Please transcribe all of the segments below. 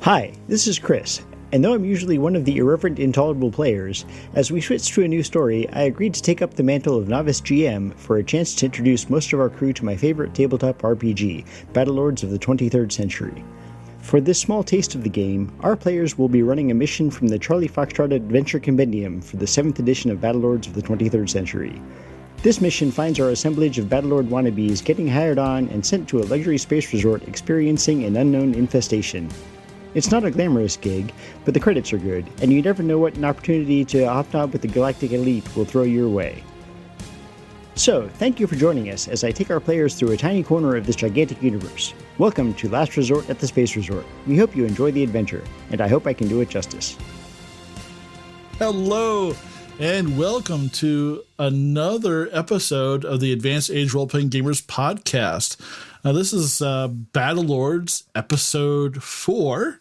Hi, this is Chris, and though I'm usually one of the irreverent, intolerable players, as we switched to a new story, I agreed to take up the mantle of novice GM for a chance to introduce most of our crew to my favorite tabletop RPG, Battlelords of the 23rd Century. For this small taste of the game, our players will be running a mission from the Charlie Foxtrot Adventure Compendium for the 7th edition of Battlelords of the 23rd Century. This mission finds our assemblage of Battlelord wannabes getting hired on and sent to a luxury space resort experiencing an unknown infestation. It's not a glamorous gig, but the credits are good, and you never know what an opportunity to hobnob with the galactic elite will throw your way. So, thank you for joining us as I take our players through a tiny corner of this gigantic universe. Welcome to Last Resort at the Space Resort. We hope you enjoy the adventure, and I hope I can do it justice. Hello, and welcome to another episode of the Advanced Age Role-Playing Gamers podcast. This is Battlelords episode 4.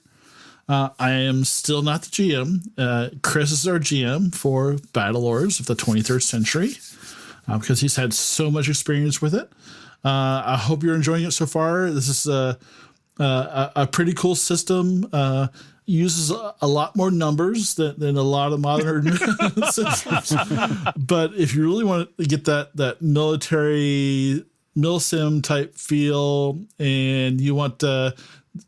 I am still not the GM. Chris is our GM for Battlelords of the 23rd Century because he's had so much experience with it. I hope you're enjoying it so far. This is a pretty cool system. Uses a lot more numbers than a lot of modern systems. But if you really want to get that military milsim type feel, and you want to,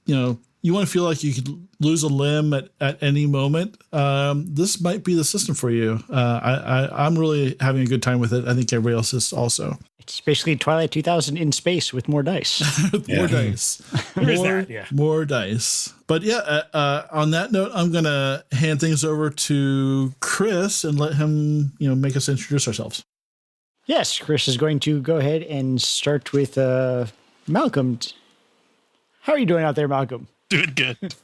you want to feel like you could lose a limb at any moment, this might be the system for you. I'm really having a good time with it. I think everybody else is also. It's basically Twilight 2000 in space with more dice. More dice. More dice. But on that note, I'm going to hand things over to Chris and let him, make us introduce ourselves. Yes, Chris is going to go ahead and start with Malcolm. How are you doing out there, Malcolm? Doing good.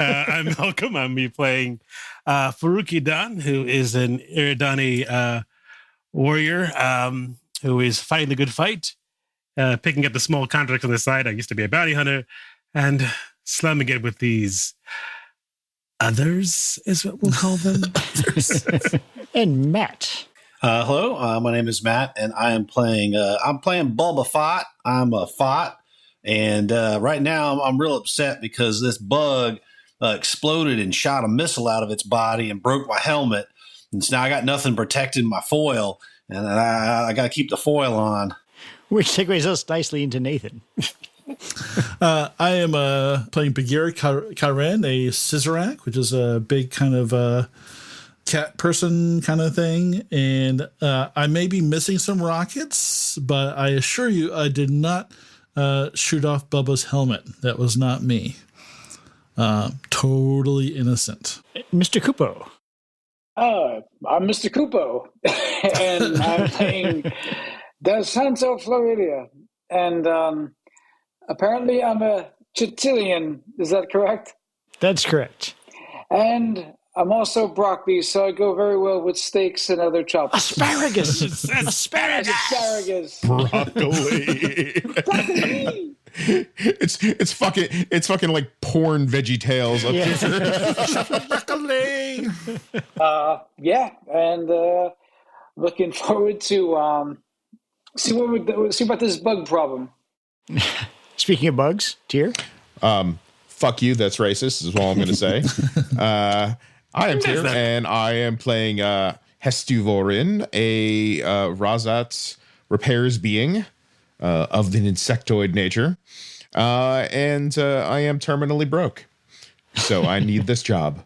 I'm Malcolm. I'm be playing Farooq Idan, who is an Eridani warrior who is fighting the good fight, picking up the small contracts on the side. I used to be a bounty hunter, and slumming it with these others, is what we'll call them. And Matt. Hello, my name is Matt, and I'm playing Bubba Fott. I'm a Fott, and right now I'm real upset because this bug exploded and shot a missile out of its body and broke my helmet. And so now I got nothing protecting my foil, and I got to keep the foil on. Which segues us nicely into Nathan. I am playing Bagheera Karen, a Scissorak, which is a big kind of cat person kind of thing, and I may be missing some rockets, but I assure you I did not shoot off Bubba's helmet. That was not me. Totally innocent. Mr. Kupo. I'm Mr. Kupo, and I'm playing Delsanto, Florida, and apparently I'm a Chatilian. Is that correct? That's correct. And I'm also broccoli, so I go very well with steaks and other chops. Asparagus. Asparagus. Broccoli. Broccoli. It's fucking like porn Veggie Tales up here. Broccoli. And looking forward to see about this bug problem. Speaking of bugs, Tyr. Fuck you. That's racist. Is all I'm going to say. I am Tyr, and I am playing Hestuvorin, a Razat repairs being of the insectoid nature, and I am terminally broke, so I need this job.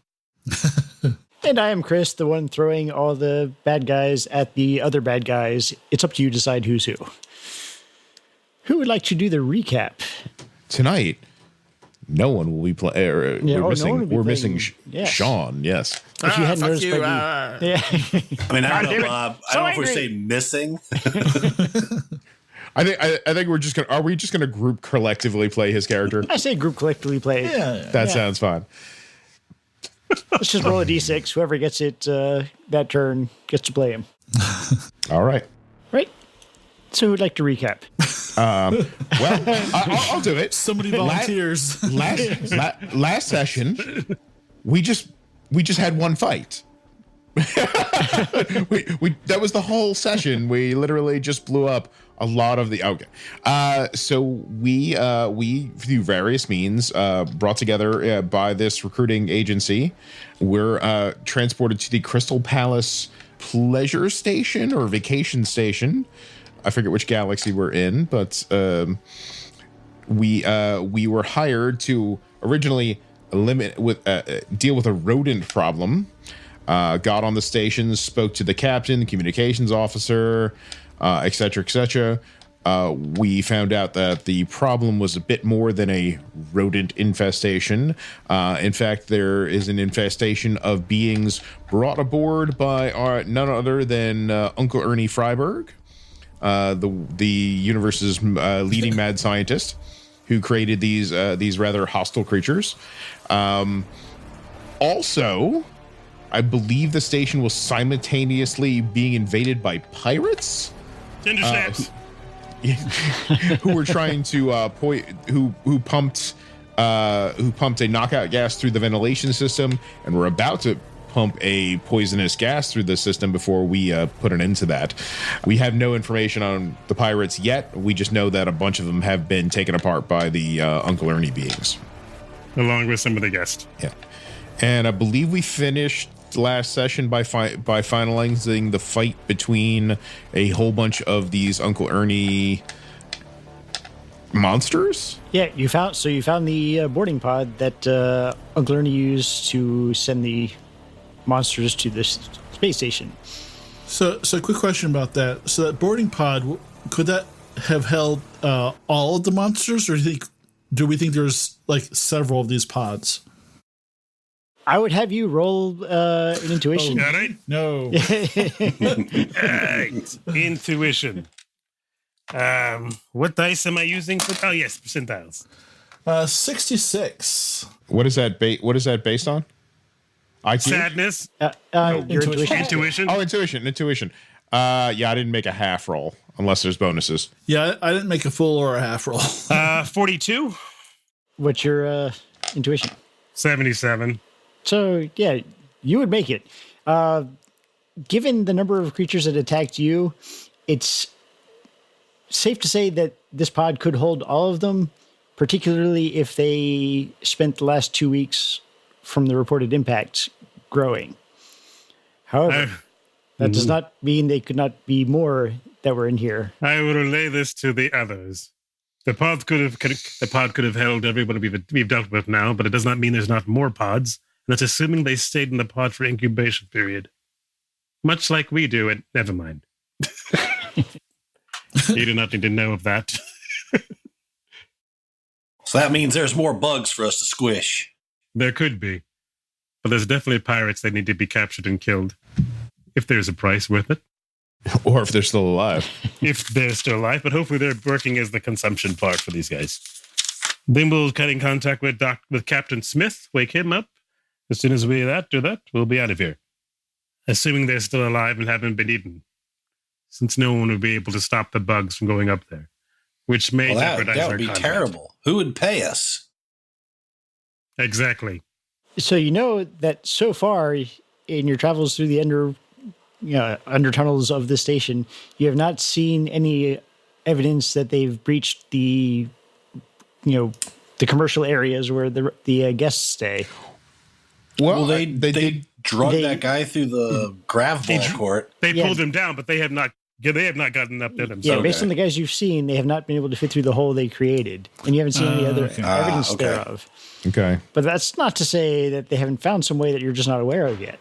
And I am Chris, the one throwing all the bad guys at the other bad guys. It's up to you to decide who's who. Who would like to do the recap? Tonight, no one will be playing. We're missing Sean. Yes. If you hadn't noticed, I mean, I don't know, Bob. I don't know if we're saying missing. I think we're just gonna. Are we just gonna group collectively play his character? I say group collectively play. That sounds fine. Let's just roll a d6. Whoever gets it that turn gets to play him. All right. Right. So who'd like to recap? I'll do it. Somebody volunteers. Last session, we just had one fight. we that was the whole session. We literally just blew up A lot of the so we through various means brought together by this recruiting agency, we're transported to the Crystal Palace pleasure station or vacation station. I forget which galaxy we're in, but we were hired to originally deal with a rodent problem. Got on the station, spoke to the captain, the communications officer, et cetera, et cetera. We found out that the problem was a bit more than a rodent infestation. In fact, there is an infestation of beings brought aboard by none other than Uncle Ernie Freiberg, the universe's leading mad scientist, who created these rather hostile creatures. Also, I believe the station was simultaneously being invaded by pirates. Who were trying to who pumped a knockout gas through the ventilation system and were about to pump a poisonous gas through the system before we put an end to that. We have no information on the pirates yet. We just know that a bunch of them have been taken apart by the Uncle Ernie beings, along with some of the guests. Yeah, and I believe we finished last session by finalizing the fight between a whole bunch of these Uncle Ernie monsters. Yeah, you found the boarding pod that Uncle Ernie used to send the monsters to the space station. So quick question about that. So that boarding pod, could that have held all of the monsters, or do we think there's like several of these pods? I would have you roll an intuition. Got it? No. Intuition. What dice am I using for? Oh yes, percentiles. 66. What is that based on? IQ? Sadness. Your Intuition. Oh, intuition. Yeah, I didn't make a half roll unless there's bonuses. Yeah, I didn't make a full or a half roll. 42. What's your intuition? 77. So, yeah, you would make it. Given the number of creatures that attacked you, it's safe to say that this pod could hold all of them, particularly if they spent the last 2 weeks from the reported impact growing. However, that does not mean they could not be more that were in here. I will relay this to the others. The pod could have held everybody we've dealt with now, but it does not mean there's not more pods. And that's assuming they stayed in the pod for incubation period. Much like we do, and never mind. You do not need to know of that. So that means there's more bugs for us to squish. There could be. But there's definitely pirates that need to be captured and killed. If there's a price with it. Or if they're still alive. If they're still alive, but hopefully they're working as the consumption part for these guys. Then we'll get in contact with Captain Smith, wake him up. As soon as we do that, we'll be out of here. Assuming they're still alive and haven't been eaten. Since no one would be able to stop the bugs from going up there. Which may jeopardize that our would be contract. terrible. Who would pay us? Exactly. So you know that so far in your travels through the under tunnels of the station, you have not seen any evidence that they've breached the commercial areas where the guests stay. Well, they drug that guy through the grav ball court. They pulled him down, but they have not gotten up there themselves. Yeah, based on the guys you've seen, they have not been able to fit through the hole they created, and you haven't seen any other evidence thereof. Okay. But that's not to say that they haven't found some way that you're just not aware of yet.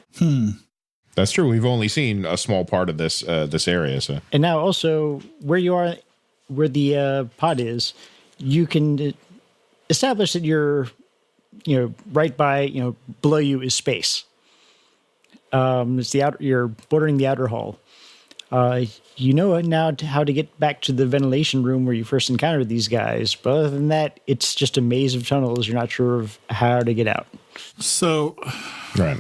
That's true. We've only seen a small part of this area. So. And now also, where you are, where the pod is, you can establish that you're, right by, below you is space. It's you're bordering the outer hull. You know now how to get back to the ventilation room where you first encountered these guys. But other than that, it's just a maze of tunnels. You're not sure of how to get out. So, right.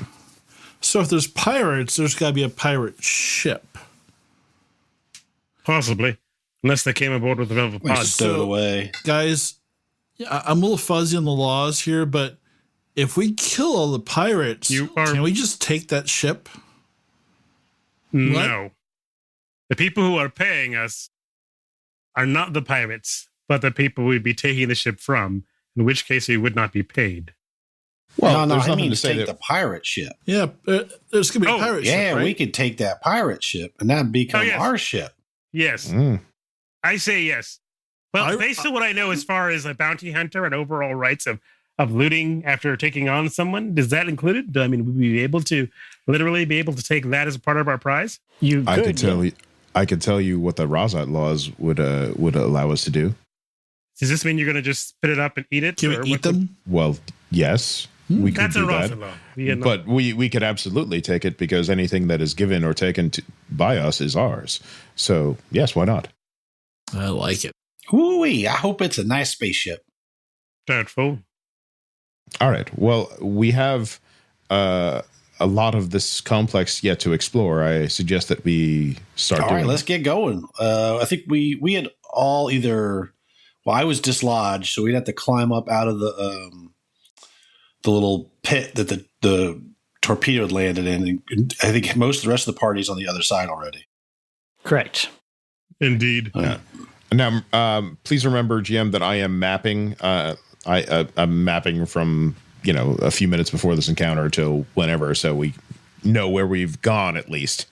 So if there's pirates, there's got to be a pirate ship. Possibly. Unless they came aboard with the Velvet Pod. Stowed away. Guys, I'm a little fuzzy on the laws here, but if we kill all the pirates, can we just take that ship? No. The people who are paying us are not the pirates, but the people we'd be taking the ship from, in which case we would not be paid. Well, no, there's I nothing mean to say take that. the pirate ship. Yeah, there's going to be a pirate ship, Yeah, right? we could take that pirate ship, and that'd become yes. our ship. Yes. Mm. I say yes. Well, based on what I know as far as a bounty hunter and overall rights of looting after taking on someone, does that include it? I mean, would we be able to literally be able to take that as a part of our prize? I could tell you what the Razat laws would allow us to do. Does this mean you're going to just spit it up and eat it? Can we eat them? Well, yes, we could That's a do that. Razat law. But we could absolutely take it because anything that is given or taken by us is ours. So, yes, why not? I like it. Ooh-wee, I hope it's a nice spaceship. Doubtful. All right. Well, we have a lot of this complex yet to explore. I suggest that we start All doing right, let's get going. I think we had all either... Well, I was dislodged, so we'd have to climb up out of the little pit that the torpedo had landed in. And I think most of the rest of the party's on the other side already. Correct. Indeed. Now, please remember, GM, that I am mapping. I'm mapping from a few minutes before this encounter till whenever, so we know where we've gone at least.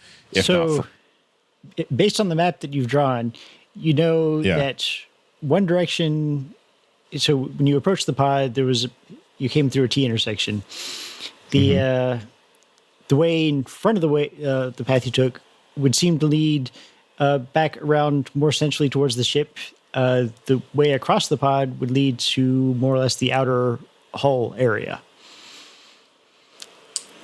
Based on the map that you've drawn, that one direction. So when you approach the pod, you came through a T intersection. The way in front of the path you took would seem to lead back around more centrally towards the ship. The way across the pod would lead to more or less the outer hull area.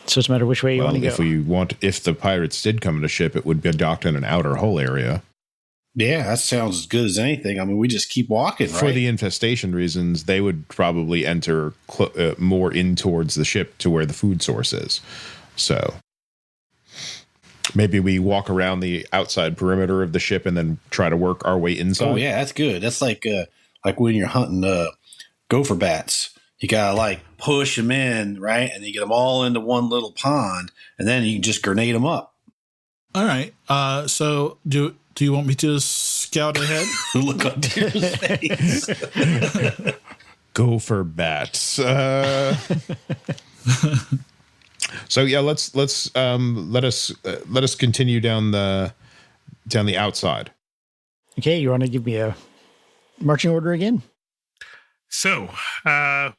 So it's a matter of which way you want to go. If the pirates did come to ship, it would be docked in an outer hull area. Yeah, that sounds as good as anything. I mean, we just keep walking, right? For the infestation reasons, they would probably enter more in towards the ship to where the food source is. So maybe we walk around the outside perimeter of the ship and then try to work our way inside. Oh yeah, that's good. That's like when you're hunting gopher bats. You gotta push them in, right, and you get them all into one little pond, and then you can just grenade them up. All right. So do you want me to scout ahead? Look on Deer's face. Gopher bats. So yeah, let us continue down the outside. Okay, you want to give me a marching order again? So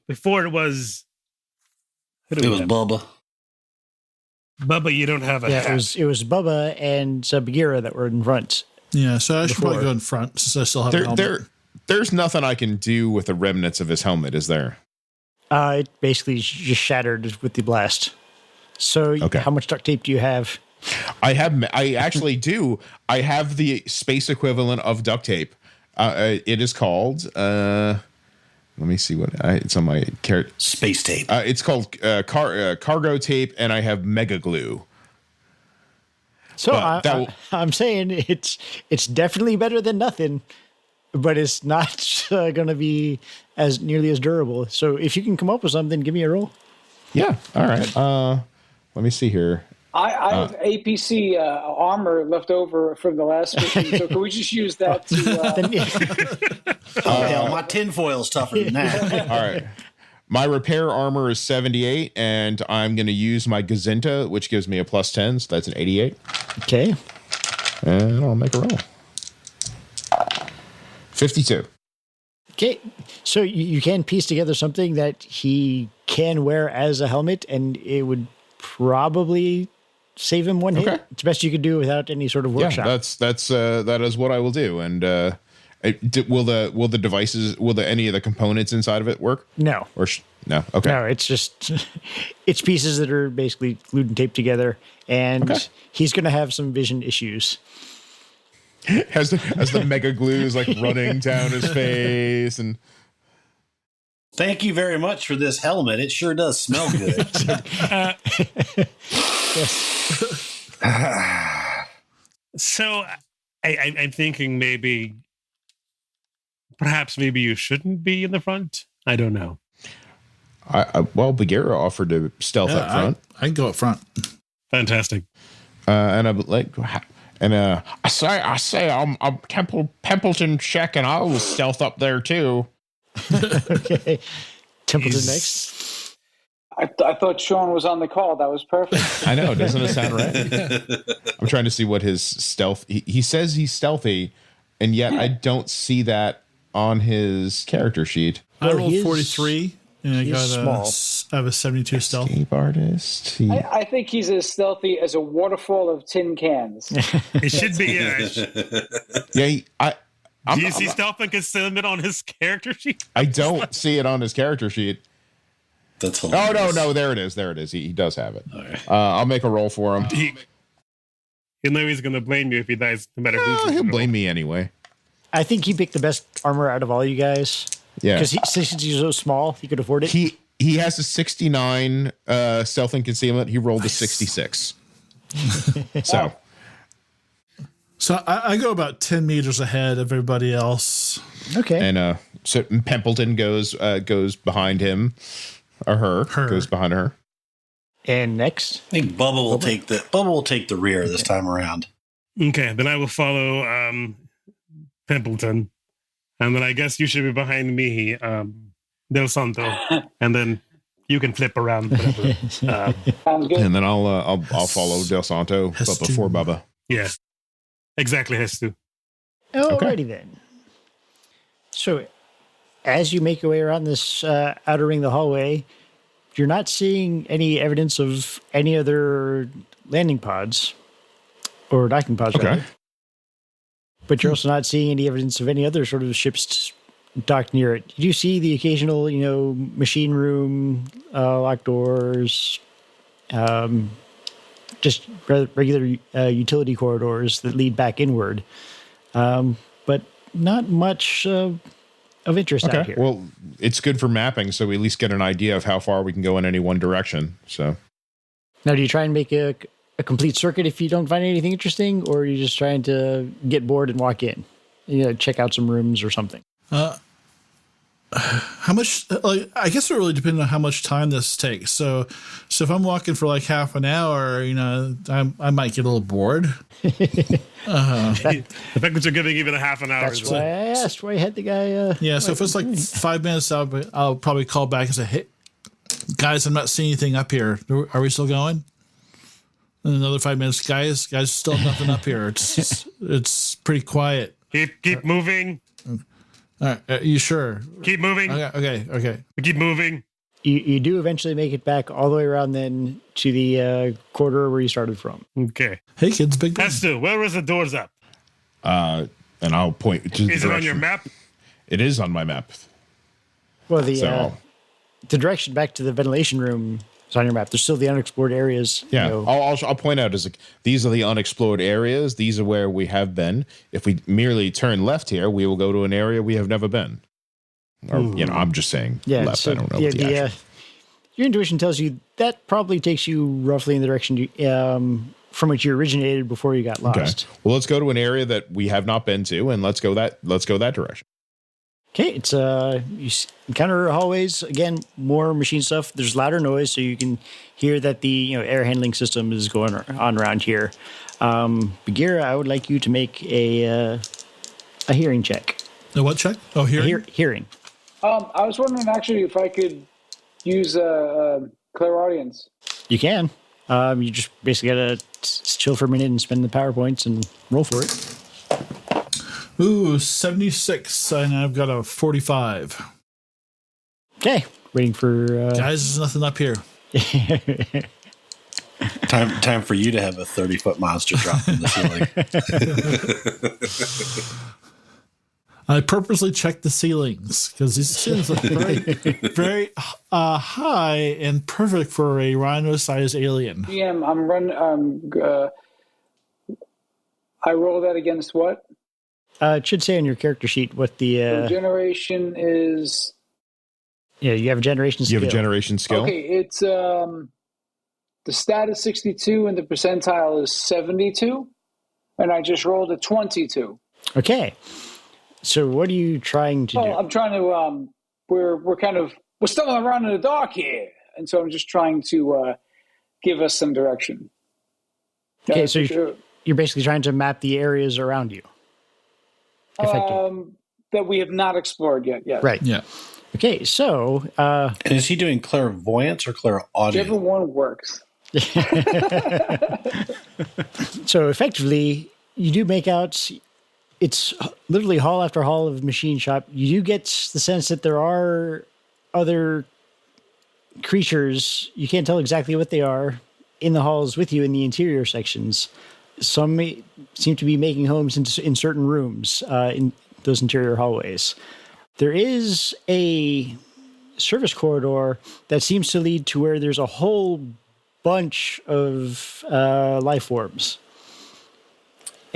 before it was Bubba. Bubba, you don't have a hat. It was Bubba and Bagheera that were in front. Yeah, so I should probably go in front since I still have a helmet. There's nothing I can do with the remnants of his helmet, is there? It basically just shattered with the blast. So How much duct tape do you have? I actually do. I have the space equivalent of duct tape. It is called... let me see what it's on my space tape. It's called cargo tape, and I have mega glue. So I'm saying it's definitely better than nothing, but it's not going to be as nearly as durable. So if you can come up with something, give me a roll. Yeah. All right. Let me see here. I have APC armor left over from the last mission, so can we just use that to... Hell, my tinfoil's tougher than that. All right. My repair armor is 78, and I'm going to use my Gazinta, which gives me a +10, so that's an 88. Okay. And I'll make a roll. 52. Okay, so you can piece together something that he can wear as a helmet, and it would probably save him one hit. It's best you could do without any sort of workshop. Yeah, that is what I will do. And will the devices, any of the components inside of it work? No. No. Okay. No, it's just it's pieces that are basically glued and taped together, and he's going to have some vision issues. As the mega glue is running down his face. And thank you very much for this helmet. It sure does smell good. So I'm thinking perhaps you shouldn't be in the front. I don't know. Bagheera offered to stealth up front. I can go up front. Fantastic. And I'm And I say, I'm Templeton check, and I'll stealth up there too. Okay. Templeton next. I thought Sean was on the call. That was perfect. I know, doesn't it sound right? I'm trying to see what his stealth. He says he's stealthy, and yet I don't see that on his character sheet. I rolled 43, and I have a 72 stealth. Escape artist. I think he's as stealthy as a waterfall of tin cans. It should be. Yeah, Do you see stealth and concealment on his character sheet? I don't see it on his character sheet. That's hilarious. Oh, no, there it is. He does have it. Okay. I'll make a roll for him. You know he's going to blame you if he dies, no matter who. He'll blame me anyway. I think he picked the best armor out of all you guys. Yeah. Because since he's so small, he could afford it. He has a 69 stealth and concealment. He rolled a 66. So I go about 10 meters ahead of everybody else. Okay. And so Templeton goes behind him, or her goes behind her. And next, I think Bubba will take the rear this time around. Okay, then I will follow Templeton, and then I guess you should be behind me, Delsanto, and then you can flip around. Whatever. Sounds good. And then I'll follow Delsanto, but before Bubba. Yeah, exactly. Has to. Alrighty then. So, as you make your way around this outer ring of the hallway, you're not seeing any evidence of any other landing pods or docking pods, rather. But you're also not seeing any evidence of any other sort of ships docked near it. You do see the occasional, machine room, locked doors, just regular utility corridors that lead back inward. But not much of interest out here. Well, it's good for mapping, so we at least get an idea of how far we can go in any one direction. So now, do you try and make a complete circuit if you don't find anything interesting, or are you just trying to get bored and walk in? Check out some rooms or something. How much? I guess it really depends on how much time this takes. So if I'm walking for like half an hour, I might get a little bored. The fact that you're giving even a half an hour. That's why I asked. Why I had the guy. Yeah. So if it's like 5 minutes, I'll probably call back and say, "Hey, guys, I'm not seeing anything up here. Are we still going?" And another 5 minutes, guys, still nothing up here. It's pretty quiet. Keep moving. All right, you sure? Keep moving. Okay. Keep moving. You do eventually make it back all the way around then to the corridor where you started from. Okay. Hey, kids, big bang. Stu, where was the doors up? And I'll point to the Is it on your map? It is on my map. Well, the direction back to the ventilation room is on your map. There's still the unexplored areas. Yeah, I'll point out these are the unexplored areas. These are where we have been. If we merely turn left here, we will go to an area we have never been. Or I'm just saying left. So, I don't know. Your intuition tells you that probably takes you roughly in the direction from which you originated before you got lost. Okay. Well, let's go to an area that we have not been to, and let's go that direction. Okay, it's you encounter hallways again, more machine stuff. There's louder noise, so you can hear that the air handling system is going on around here. Bagheera, I would like you to make a hearing check. A what check? Oh, hearing. Hearing. I was wondering actually if I could use clairaudience. You can. You just basically gotta chill for a minute and spend the PowerPoints and roll for it. Ooh, 76, and I've got a 45. Okay, waiting for guys. There's nothing up here. Time for you to have a 30-foot monster drop from the ceiling. I purposely checked the ceilings because these ceilings look very, very high and perfect for a rhino-sized alien. GM, I'm running. I roll that against what? It should say on your character sheet what the generation is. Yeah, you have a generation skill. You have a generation skill? Okay, it's the stat is 62 and the percentile is 72, and I just rolled a 22. Okay. So what are you trying to do? I'm trying to we're stumbling around in the dark here, and so I'm just trying to give us some direction. Okay, so You're basically trying to map the areas around you. That we have not explored yet. Yes. Right. Yeah. Okay, so... And is he doing clairvoyance or clairaudience? Whichever one works. So effectively, you do make out... It's literally hall after hall of machine shop. You do get the sense that there are other creatures. You can't tell exactly what they are in the halls with you in the interior sections. Some seem to be making homes in certain rooms in those interior hallways. There is a service corridor that seems to lead to where there's a whole bunch of life forms.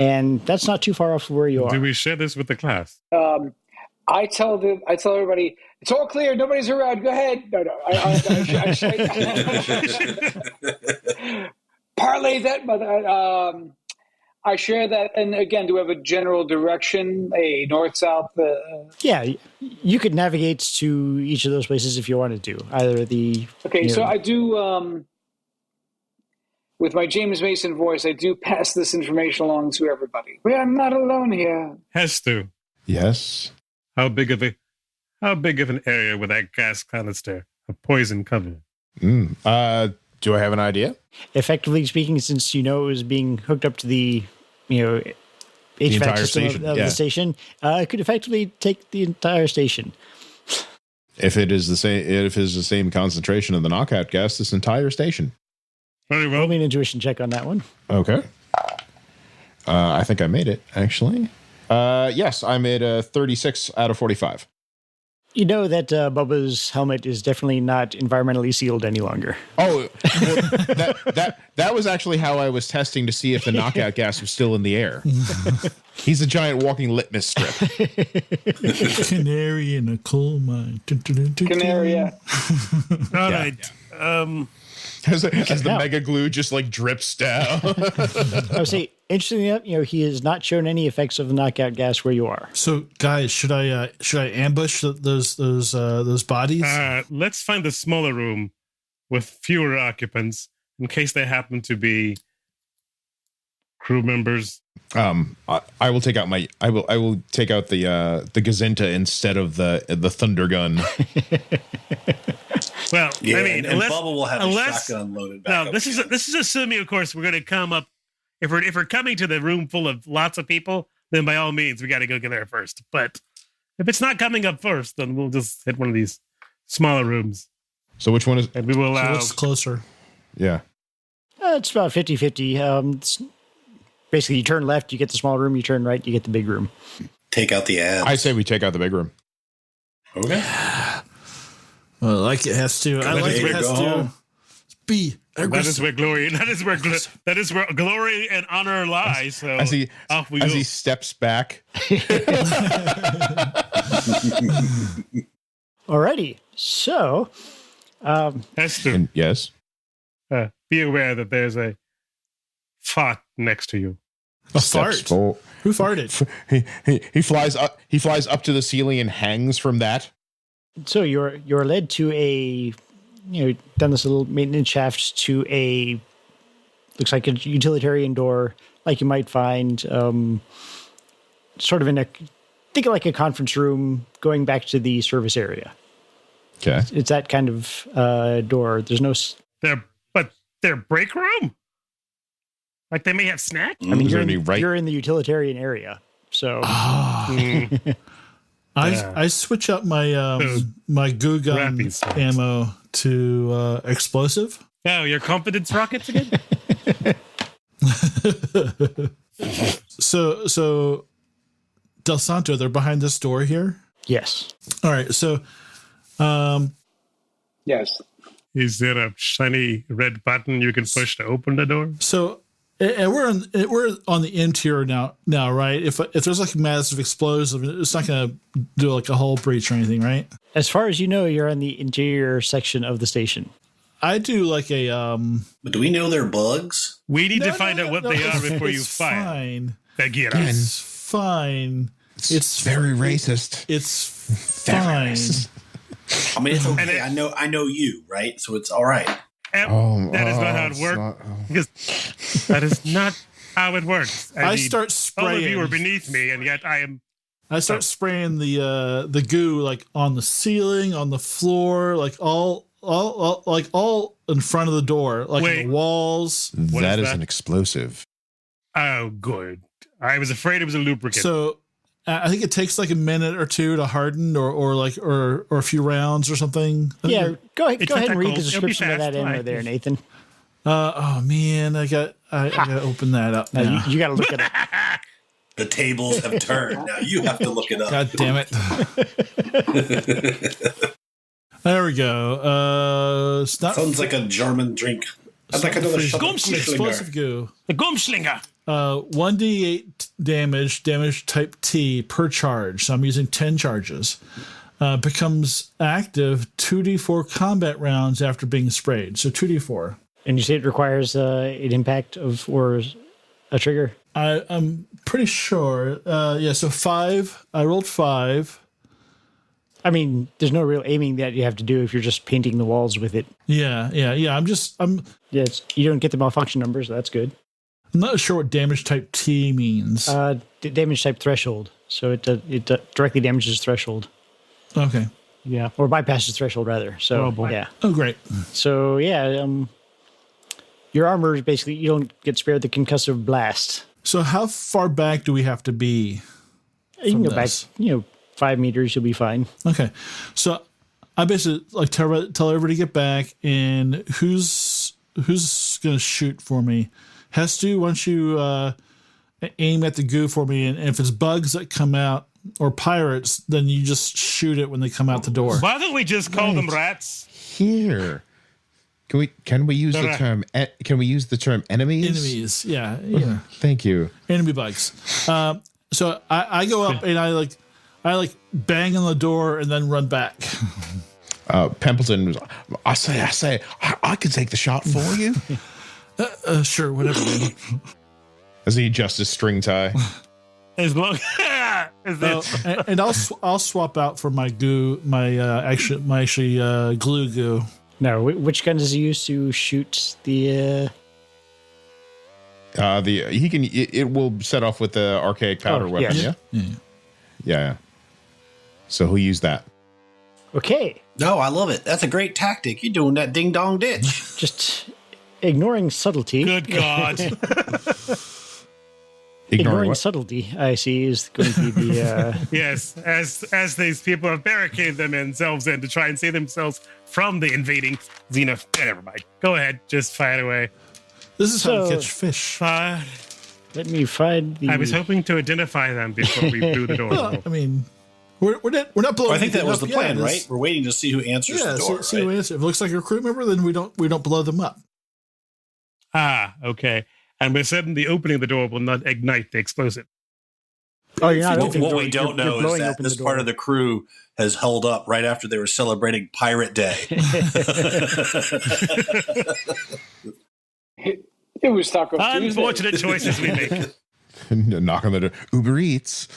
And that's not too far off from where you are. Do we share this with the class? I tell everybody, it's all clear. Nobody's around. Go ahead. No. Parlay that, mother. I share that, and again, do we have a general direction, a north-south? Yeah, you could navigate to each of those places if you wanted to. Either the... Okay, so I do, with my James Mason voice, I do pass this information along to everybody. We are not alone here. Has to. Yes. How big of an area would that gas canister of poison cover? Do I have an idea? Effectively speaking, since you know it was being hooked up to the HVAC system of the station, it could effectively take the entire station. If it is the same concentration of the knockout gas, this entire station. Very well. Roll me an intuition check on that one. Okay. I think I made it, actually. Yes, I made a 36 out of 45. You know that Bubba's helmet is definitely not environmentally sealed any longer. Oh, well, that was actually how I was testing to see if the knockout gas was still in the air. He's a giant walking litmus strip. Canary in a coal mine. Canary, yeah. All right. As the mega glue just like drips down. I would say, interestingly enough, he has not shown any effects of the knockout gas where you are. So, guys, should I ambush those bodies? Let's find a smaller room with fewer occupants in case they happen to be crew members. I will take out I will take out the Gazinta instead of the Thunder Gun. Well, Yeah, I mean, and Bubba will have his shotgun loaded back No, up this is assuming, of course, we're going to come up. If we're coming to the room full of lots of people, then by all means we got to go get there first. But if it's not coming up first, then we'll just hit one of these smaller rooms. So which one is? And we will allow. So what's closer? Yeah, It's about 50-50. Basically, you turn left, you get the small room. You turn right, you get the big room. Take out the ads. I say we take out the big room. Okay. Well, like it has to. I like it has to be aggressive. That is where glory and honor lie. So as he steps back. Alrighty, so Esther, yes. Be aware that there's a fart next to you. A fart? Who farted? He flies up. He flies up to the ceiling and hangs from that. So you're led to a, down this little maintenance shaft to a, looks like a utilitarian door, like you might find, sort of think of like a conference room going back to the service area. Okay. It's that kind of door. There's no. Their break room. Like they may have snacks. I mean, you're in the utilitarian area, so. I switch up my my goo gun ammo to explosive. Oh, your confidence rockets again? So Delsanto, they're behind this door here? Yes. All right, so Yes. Is there a shiny red button you can push to open the door? So and we're on the interior now, right? If there's like a massive explosive, it's not going to do like a hull breach or anything, right? As far as you know, you're on the interior section of the station. I do like a But do we know they're bugs? We need to find out what they are before you fire. Fine. It's Fine. It's very racist. It's fine. I mean, it's okay. I know you, right? So it's all right. That is not how it works. Because that is not. how it works. I start All of you spraying. are beneath me, and yet I start spraying the goo like on the ceiling, on the floor, like all in front of the door, like Wait. the walls. That is that? an explosive. Oh, good. I was afraid it was a lubricant. So I think it takes like a minute or two to harden, or a few rounds or something. Yeah, go ahead It's and not read cold. the It'll be description of fast. that ammo Fine. there, Nathan. Oh man, I got to open that up Now, now. you got to look it up. The tables have turned. Now you have to look it up. God damn it! There we go. It's not Sounds like a German drink. I'd like another shot of explosive goo. the Gumschlinger. 1d8 damage type T per charge. So I'm using 10 charges. Becomes active 2d4 combat rounds after being sprayed. So 2d4. And you say it requires an impact or a trigger? I'm pretty sure. Yeah, so 5. I rolled 5. I mean, there's no real aiming that you have to do if you're just painting the walls with it. Yeah. I'm You don't get the malfunction numbers. So that's good. not sure what damage type T means. Damage type threshold. So it directly damages threshold. Okay. Yeah, or bypasses threshold rather. So Oh, boy. yeah. Oh, great. So yeah, your armor is basically you don't get spared the concussive blast. So how far back do we have to be? You can go this? back, 5 meters, you'll be fine. Okay. So I basically like tell everybody to get back, and who's going to shoot for me? Hestu, why don't you aim at the goo for me, and if it's bugs that come out or pirates, then you just shoot it when they come out the door. Why don't we just call them rats? Here. Can we use the term enemies? Enemies, yeah. Thank you. Enemy bugs. So I go up and I bang on the door and then run back. Templeton was, I say, I can take the shot for you. Sure, whatever. Man. As he adjusts his string tie. As long as And I'll swap out for my goo, my glue goo. Now, which gun does he use to shoot the? It will set off with the archaic powder weapon. yes. Yeah. So he'll use that. Okay, No, I love it. That's a great tactic. You're doing that ding dong ditch. just ignoring subtlety. good God. Ignoring what? subtlety, I see, is going to be the. Yes, as these people have barricaded themselves in to try and save themselves from the invading Never mind. Go ahead, just fire away. This is how So- to catch fish. Let me find the. I was hoping to identify them before we blew the door. Well, I mean, we're not blowing. Well, I think that anything was up the plan, yet. right? We're waiting to see who answers Yeah, the door. see who right? answers. If it looks like a crew member, then we don't blow them up. Okay. And we're certain the opening of the door will not ignite the explosive. Oh, you're not What, opening the what door. we don't You're know is blowing that open this the part door. of the crew has held up right after they were celebrating Pirate Day. It was Taco Tuesday. Unfortunate choices we make. Knock on the door. Uber Eats.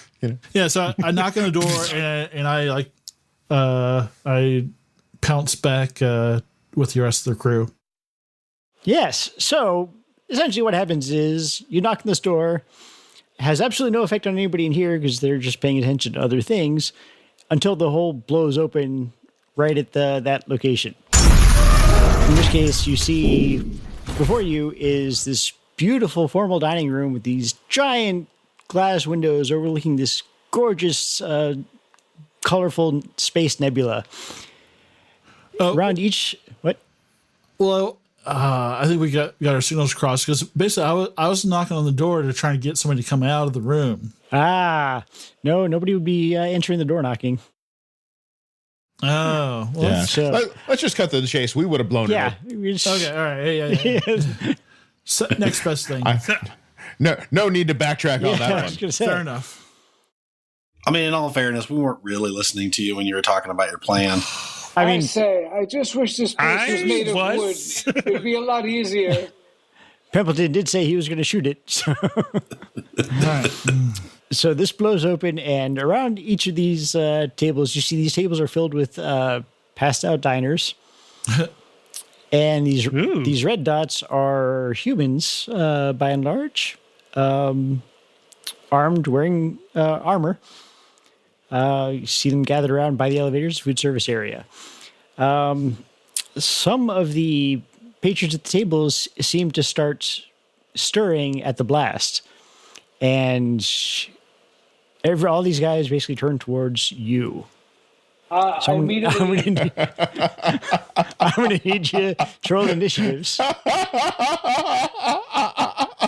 Yeah, so I knock on the door and I pounce back with the rest of the crew. Yes. So essentially, what happens is you knock on this door. It has absolutely no effect on anybody in here because they're just paying attention to other things until the hole blows open right at that location. In which case, you see before you is this beautiful formal dining room with these giant glass windows overlooking this gorgeous, colorful space nebula. Around each what? Well, I think we got our signals crossed because basically I was knocking on the door to try and get somebody to come out of the room. No, nobody would be entering the door knocking. Oh, well, Yeah. So- Let's just cut to the chase. We would have blown Yeah. it we just- okay, all right, yeah. So, next best thing. up. No need to backtrack on Yeah, that I one. was gonna say. Fair enough. I mean, in all fairness, we weren't really listening to you when you were talking about your plan. I mean, I just wish this place was made of wood. It'd be a lot easier. Pimpleton did say he was going to shoot it. So. So this blows open, and around each of these tables, you see these tables are filled with passed out diners. And these red dots are humans, by and large. armed, wearing armor. You see them gathered around by the elevator's food service area. Some of the patrons at the tables seem to start stirring at the blast. And all these guys basically turn towards you. So I'm going to need you to roll initiatives. All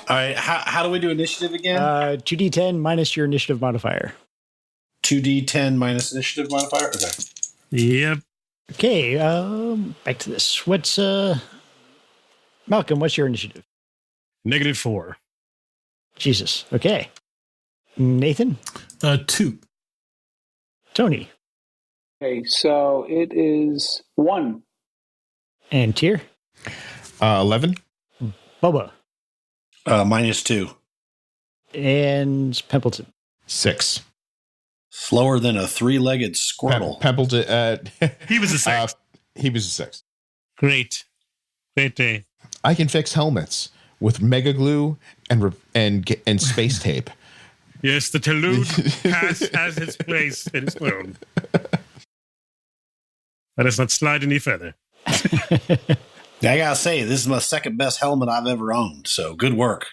right. How do we do initiative again? 2d10 minus your initiative modifier. 2d10 minus initiative modifier? Okay. Yep. Okay, back to this. What's Malcolm, what's your initiative? -4. Jesus. Okay. Nathan? 2. Tony? Okay, so it is 1. And Tyr? 11. Bubba? -2. And Pimpleton? 6. Slower than a 3-legged squirtle. Pimpleton. He was a 6. He was a 6. Great day. I can fix helmets with mega glue and space tape. Yes, the Talud has its place in its throne. Let us not slide any further. I gotta say, this is my second best helmet I've ever owned. So good work.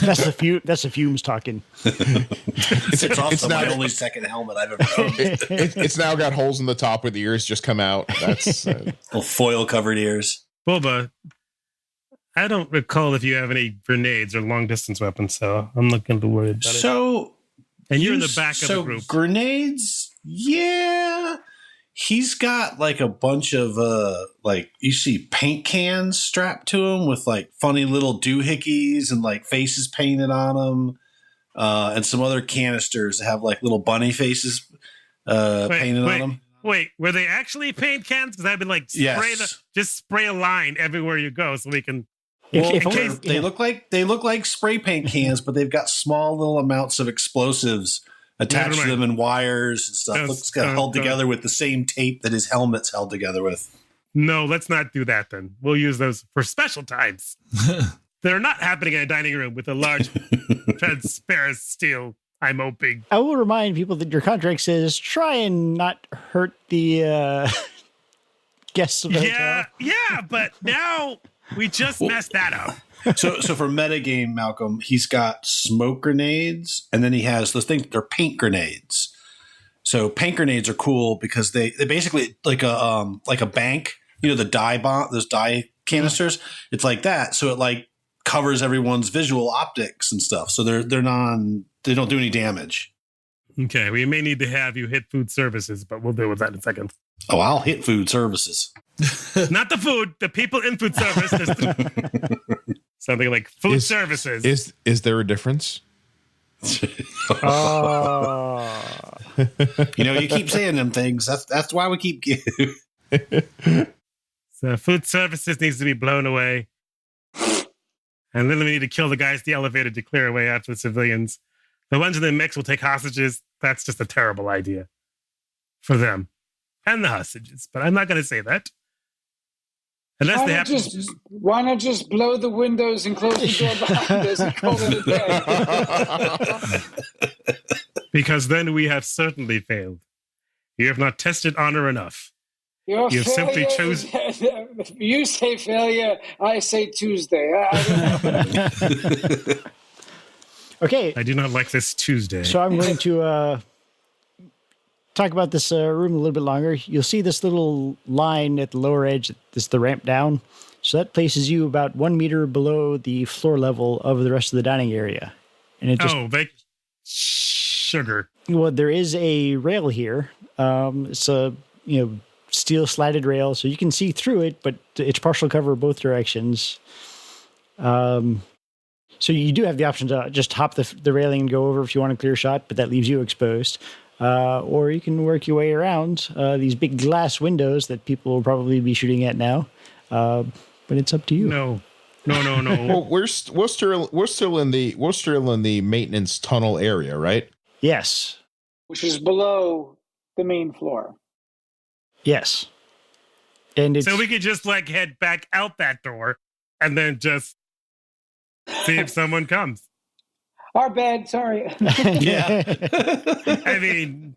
That's the fumes talking. It's also my only second helmet I've ever owned. It's now got holes in the top where the ears just come out. That's Little foil covered ears. Bubba, I don't recall if you have any grenades or long distance weapons, so I'm not going to worry about it. So, And you're in the back of the group. Grenades, yeah. He's got like a bunch of like you see paint cans strapped to him with like funny little doohickeys and like faces painted on them, and some other canisters that have like little bunny faces painted on them. Wait, were they actually paint cans? Because I've been like, just spray a line everywhere you go so we can. Well, they look like spray paint cans, but they've got small little amounts of explosives attached to them and wires and stuff. Looks held together with the same tape that his helmet's held together with. No, let's not do that then. We'll use those for special times. They're not happening in a dining room with a large transparent steel. I'm hoping. I will remind people that your contract says try and not hurt the guests of the hotel. Yeah, but now we just messed that up. So for metagame, Malcolm, he's got smoke grenades, and then he has those things. They're paint grenades. So paint grenades are cool because they basically like a bank. You know, the dye bomb, those dye canisters. It's like that. So it like covers everyone's visual optics and stuff. So they don't do any damage. Okay, we may need to have you hit food services, but we'll deal with that in a second. Oh, I'll hit food services. Not the food, the people in food services. Something like food services. Is there a difference? Oh. You keep saying them things. That's why we keep. So food services needs to be blown away. And then we need to kill the guys at the elevator to clear away after the civilians. The ones in the mix will take hostages. That's just a terrible idea for them and the hostages. But I'm not going to say that. Unless they have why not just blow the windows and close the door behind us and call it a day? Because then we have certainly failed. You have not tested honor enough. You've simply chosen. You say failure, I say Tuesday. Okay. I do not like this Tuesday. So I'm going to talk about this room a little bit longer. You'll see this little line at the lower edge. This is the ramp down. So that places you about 1 meter below the floor level of the rest of the dining area. And it just sugar. Well, there is a rail here. It's a steel slatted rail, so you can see through it, but it's partial cover both directions. So you do have the option to just hop the railing and go over if you want a clear shot, but that leaves you exposed. Or you can work your way around these big glass windows that people will probably be shooting at now. But it's up to you. No. Well, we're still in the maintenance tunnel area, right? Yes. Which is below the main floor. Yes. And so we could just head back out that door and then just see if someone comes. Our bad. Sorry. Yeah. I mean,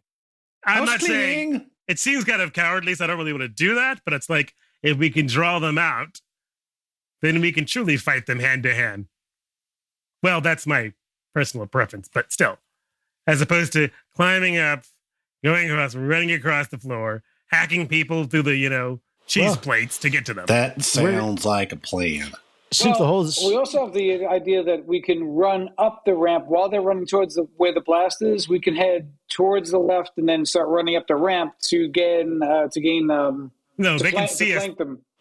I'm not saying it seems kind of cowardly, so I don't really want to do that. But it's like if we can draw them out, then we can truly fight them hand to hand. Well, that's my personal preference, but still, as opposed to climbing up, going across, running across the floor, hacking people through the cheese plates to get to them. That sounds like a plan. Since the holes. We also have the idea that we can run up the ramp while they're running towards where the blast is. We can head towards the left and then start running up the ramp to gain. No, they can see us.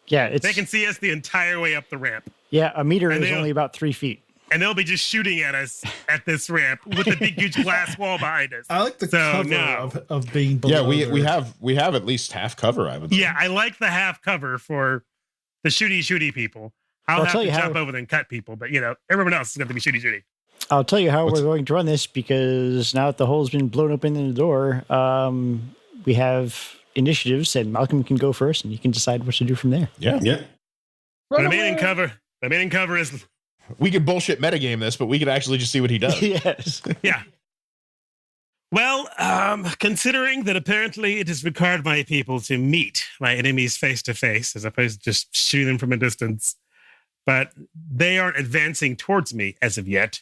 Yeah, they can see us the entire way up the ramp. Yeah, a meter is only about 3 feet. And they'll be just shooting at us at this ramp with a big, huge glass wall behind us. I like the cover of being below. Yeah, we have at least half cover, I would think. Yeah, I like the half cover for the shooty people. I'll have to jump over and cut people, but everyone else is going to be shooty. I'll tell you how we're going to run this, because now that the hole's been blown open in the door, we have initiatives, and Malcolm can go first, and you can decide what to do from there. Yeah. The main cover is. We could bullshit metagame this, but we could actually just see what he does. Yes. Yeah. Well, considering that apparently it has required my people to meet my enemies face to face, as opposed to just shooting them from a distance, but they aren't advancing towards me as of yet.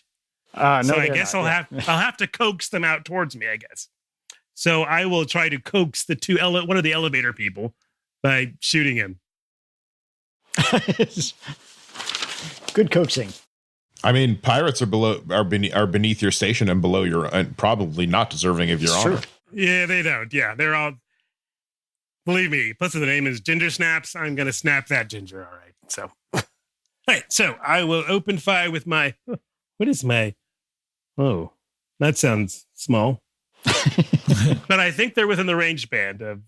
So I guess I'll have to coax them out towards me, I guess. So I will try to coax one of the elevator people by shooting him. Good coaxing. I mean, pirates are beneath your station and below your, and probably not deserving of your honor. Yeah, they don't. Yeah, they're all. Believe me. Plus, the name is Ginger Snaps. I'm gonna snap that ginger. All right. So, all right. So I will open fire with my. What is my? Oh, that sounds small. But I think they're within the range band of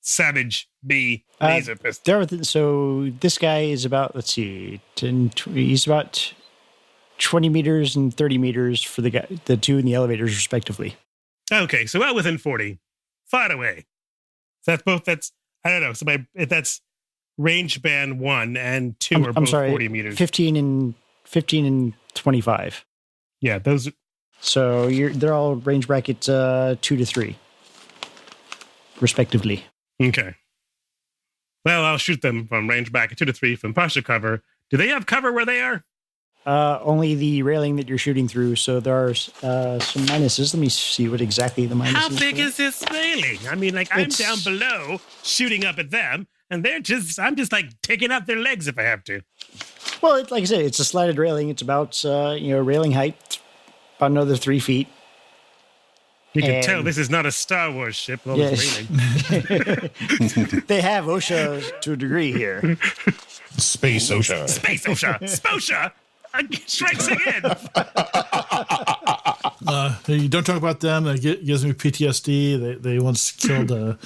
Savage B laser pistol. So this guy is about, let's see, he's about 20 meters and 30 meters for the two in the elevators, respectively. Okay, so well within 40. Far away. So that's I don't know. So that's range band 1 and 2 are both 40 meters. 15 and 25. Yeah, those. So they're all range bracket 2 to 3, respectively. Okay. Well, I'll shoot them from range bracket 2 to 3 from posture cover. Do they have cover where they are? Only the railing that you're shooting through. So there are some minuses. Let me see what exactly the minuses are. How big is this railing? I mean, I'm down below shooting up at them, and I'm just taking out their legs if I have to. Well, like I said, it's a slatted railing. It's about, railing height, about another 3 feet. You can tell this is not a Star Wars ship. Yes. They have OSHA to a degree here. Space OSHA. Space OSHA. SPOSHA strikes again. You don't talk about them. It gives me PTSD. They once killed a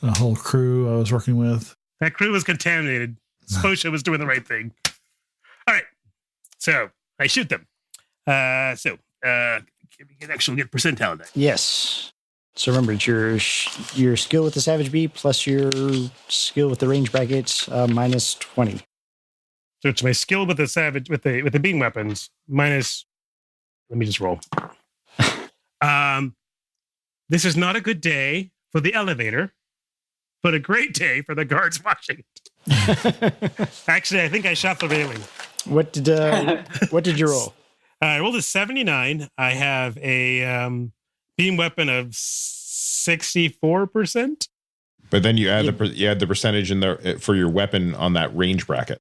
whole crew I was working with. That crew was contaminated. SPOSHA was doing the right thing. All right. So I shoot them. Actually get percentile there. Yes. So remember, it's your skill with the Savage Bee plus your skill with the range brackets minus 20. So it's my skill with the Savage with the beam weapons minus. Let me just roll. This is not a good day for the elevator, but a great day for the guards watching it. Actually, I think I shot the railing. What did you roll? I rolled a 79. I have a beam weapon of 64%. But then you add the percentage in there for your weapon on that range bracket.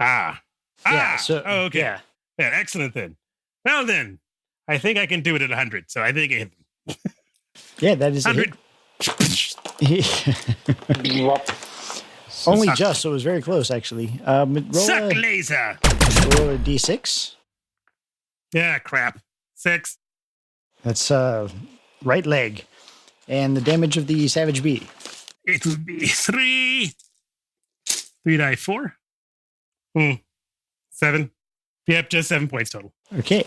Okay. Yeah. Yeah, excellent then. Well then, I think I can do it at 100. So I think I hit them. Yeah, that is 100. Only just, so it was very close actually. Suck laser. Roll a d6. Yeah, crap. 6. That's right leg. And the damage of the Savage Bee. It would be 3 die 4. 7. Yep, just 7 points total. Okay.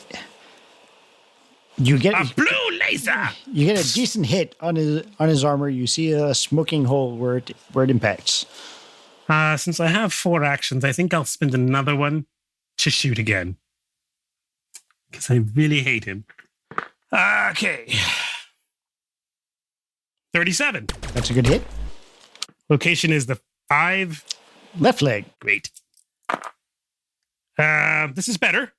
You get a blue laser. You get a decent hit on his armor. You see a smoking hole where it impacts. Since I have 4 actions, I think I'll spend another one to shoot again. because I really hate him. Okay. 37. That's a good hit. Location is the 5. Left leg. Great. This is better.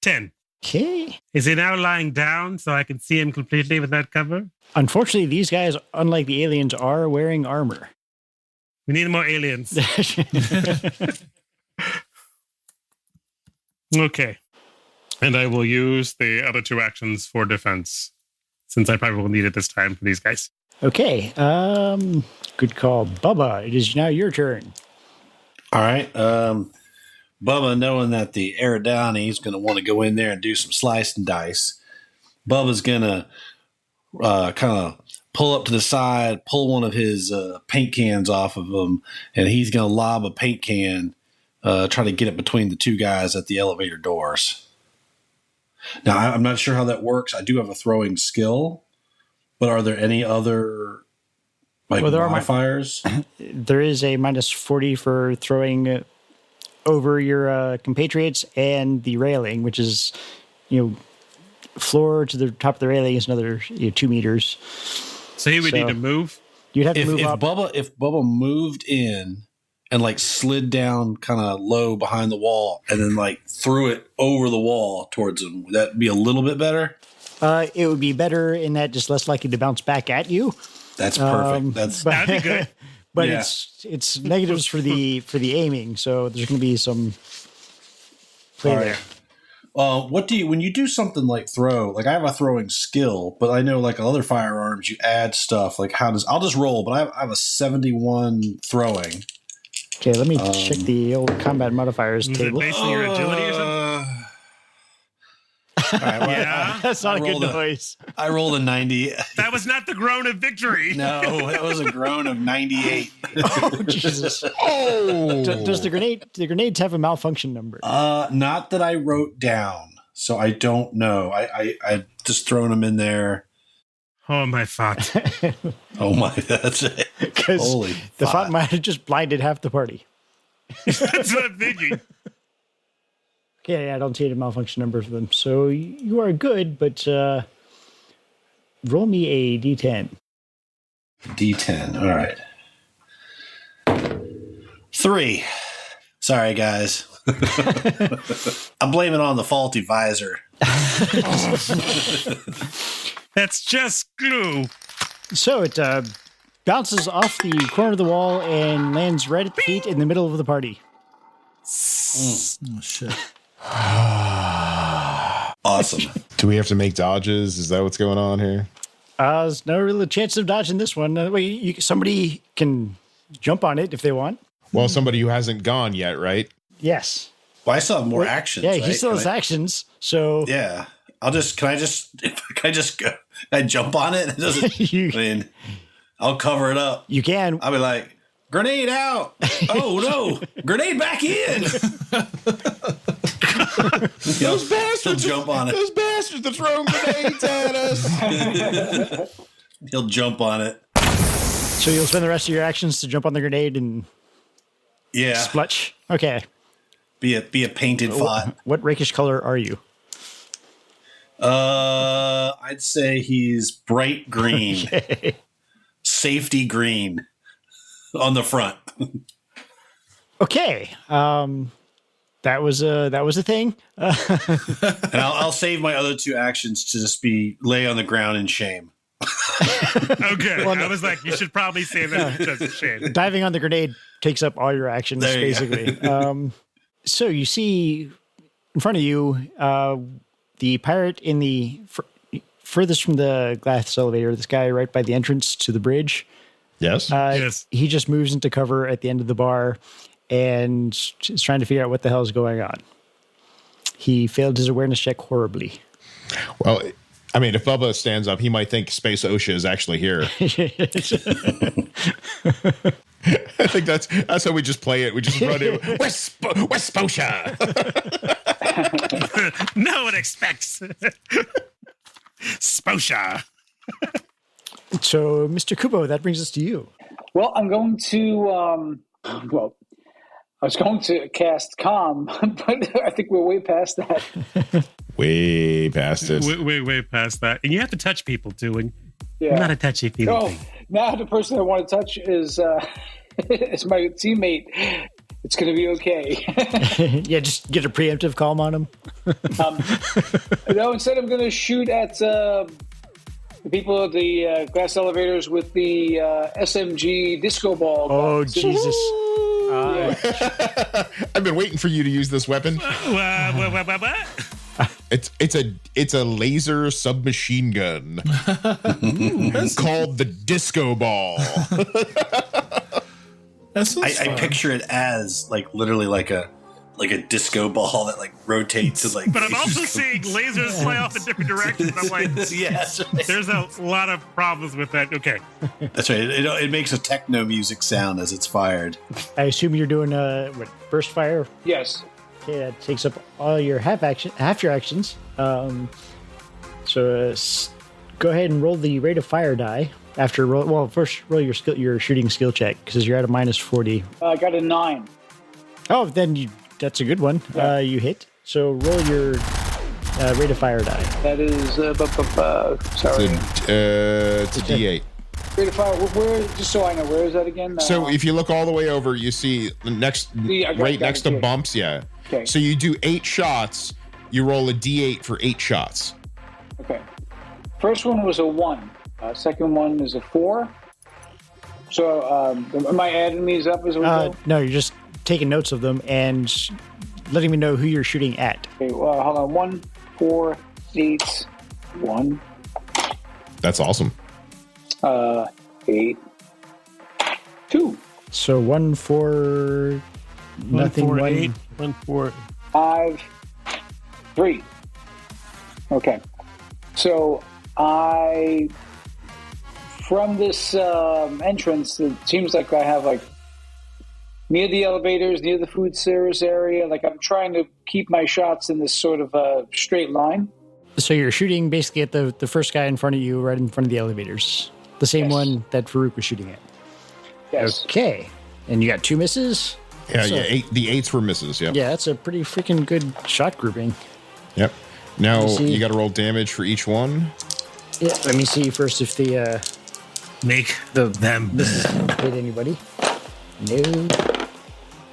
10. Okay. Is he now lying down so I can see him completely without cover? Unfortunately, these guys, unlike the aliens, are wearing armor. We need more aliens. Okay. And I will use the other 2 actions for defense, since I probably will need it this time for these guys. Okay. Good call. Bubba, it is now your turn. All right. Bubba, knowing that the Eridani is going to want to go in there and do some slice and dice, Bubba's going to kind of pull up to the side, pull one of his paint cans off of him, and he's going to lob a paint can, try to get it between the 2 guys at the elevator doors. Now, I'm not sure how that works. I do have a throwing skill, but are there any other modifiers? There is a minus 40 for throwing over your compatriots, and the railing, which is, floor to the top of the railing is another 2 meters. So he would need to move? You'd have to move up. If Bubba moved in and slid down kind of low behind the wall and then threw it over the wall towards him, would that be a little bit better? It would be better in that just less likely to bounce back at you. That's perfect. That'd be good. But yeah. it's negatives for the aiming, so there's going to be some play there. When you do something like throw, I have a throwing skill, but I know other firearms, you add stuff. I'll just roll, but I have a 71 throwing. Okay, let me check the old combat modifiers table. Is it based on your agility or something? All right, well, Yeah. That's not a good noise. I rolled a 90. That was not the groan of victory. No, that was a groan of 98. Oh, Jesus. Oh, Does the grenades have a malfunction number? Not that I wrote down, so I don't know. I just thrown them in there. Oh, my Fott. Oh my, that's it. Because the Fott might have just blinded half the party. That's what I'm thinking. Okay, I don't see a malfunction number for them. So you are good, but roll me a D10. D10, all right. 3. Sorry, guys. I'm blaming it on the faulty visor. That's just glue. So it bounces off the corner of the wall and lands right at the feet in the middle of the party. Oh, shit. Awesome. do we have to make dodges? Is that what's going on here? There's no real chance of dodging this one. Somebody can jump on it if they want. Well, somebody who hasn't gone yet, right? Yes. Well, I still have more actions. Yeah, right? he still has actions. So Yeah. Can I just go? Can I jump on it? It doesn't. I'll cover it up. You can. I'll be like, grenade out. Oh no, grenade back in. Those bastards! He'll jump on it. Those bastards are throwing grenades at us. He'll jump on it. So you'll spend the rest of your actions to jump on the grenade and splutch. Okay. Be a painted Fott. What rakish color are you? I'd say he's bright green. Okay. Safety green on the front. Okay. That was a thing. And I'll save my other 2 actions to just be lay on the ground in shame. Okay. I was like, you should probably say that just a shame. Diving on the grenade takes up all your actions, There you basically. So you see in front of you the pirate in the furthest from the glass elevator, this guy right by the entrance to the bridge. Yes. Yes. He just moves into cover at the end of the bar and is trying to figure out what the hell is going on. He failed his awareness check horribly. Well, I mean, if Bubba stands up, he might think Space OSHA is actually here. I think that's how we just play it. We just run in West OSHA. No one expects Sposha. So, Mr. Kubo, that brings us to you. Well, I'm going to, I was going to cast calm, but I think we're way past that. Way past it. Way past that. And you have to touch people too. And Yeah. I'm not a touchy-feely thing. Now the person I want to touch is is my teammate. It's going to be okay. Yeah, just get a preemptive calm on him. No, instead I'm going to shoot at the people at the glass elevators with the SMG disco ball. Oh, Jesus. I've been waiting for you to use this weapon. What? It's a laser submachine gun called the disco ball. I picture it as like literally like a disco ball that like rotates and like. But I'm also seeing lasers fly off in different directions. I'm like, yes, there's a lot of problems with that. Okay. that's right. It makes a techno music sound as it's fired. I assume you're doing burst fire. Yes. Okay, that takes up all your half your actions. Go ahead and roll the rate of fire die. First roll your shooting skill check because you're at a -40. I got a 9. Oh, then that's a good one. Yeah. You hit. So roll your rate of fire die. That is sorry. It's a D8. Rate of fire. Where? Just so I know, where is that again? So if you look all the way over, you see the next next to bumps. Yeah. Okay. So you do 8 shots. You roll a D8 for 8 shots. Okay. First one was a 1. Second one is a 4. So am I adding these up as we go? No, you're just taking notes of them and letting me know who you're shooting at. Okay, hold on. 1, 4, 8, 1. That's awesome. 8, 2. So 1, 4, nothing. 1, 4, 1, 8, 1, 4. 5, 3. Okay. So from this entrance, it seems like I have like near the elevators, near the food service area. Like I'm trying to keep my shots in this sort of a straight line. So you're shooting basically at the first guy in front of you, right in front of the elevators. The same Yes. one that Farooq was shooting at. Yes. Okay. And you got 2 misses? Yeah, So- yeah. The 8s were misses. Yep. Yeah, that's a pretty freaking good shot grouping. Yep. Now Let me see. you got to roll damage for each one. Yeah, let me see first if the Make them. hit anybody. No.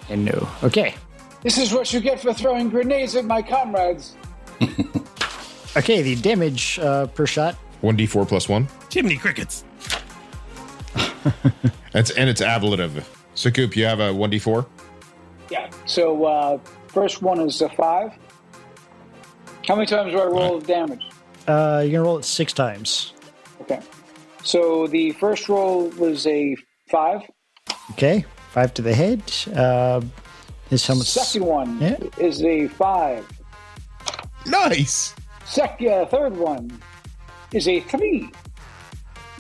And no. Okay. This is what you get for throwing grenades at my comrades. Okay, the damage per shot. 1d4 plus 1. Chimney crickets. It's ablative. So Coop, you have a 1d4. Yeah. So first one is a 5. How many times do I roll damage? You're going to roll it 6 times. Okay. So the first roll was a 5. Okay. 5 to the head. His helmet's... Second one Yeah. is a 5. Nice. Third one is a 3.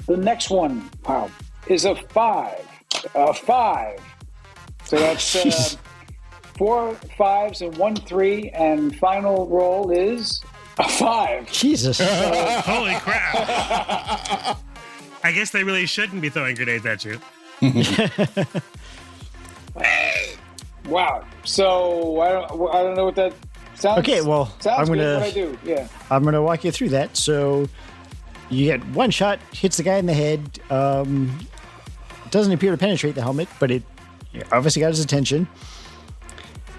The next one, wow, is a 5. A 5. So that's 4 5s and 1 3, and final roll is a 5. Jesus. Holy crap. I guess they really shouldn't be throwing grenades at you. Wow. So I don't know what that sounds. Okay, well, sounds I'm good. gonna- What I do, yeah. I'm going to walk you through that. So you get 1 shot, hits the guy in the head. Doesn't appear to penetrate the helmet, but it obviously got his attention.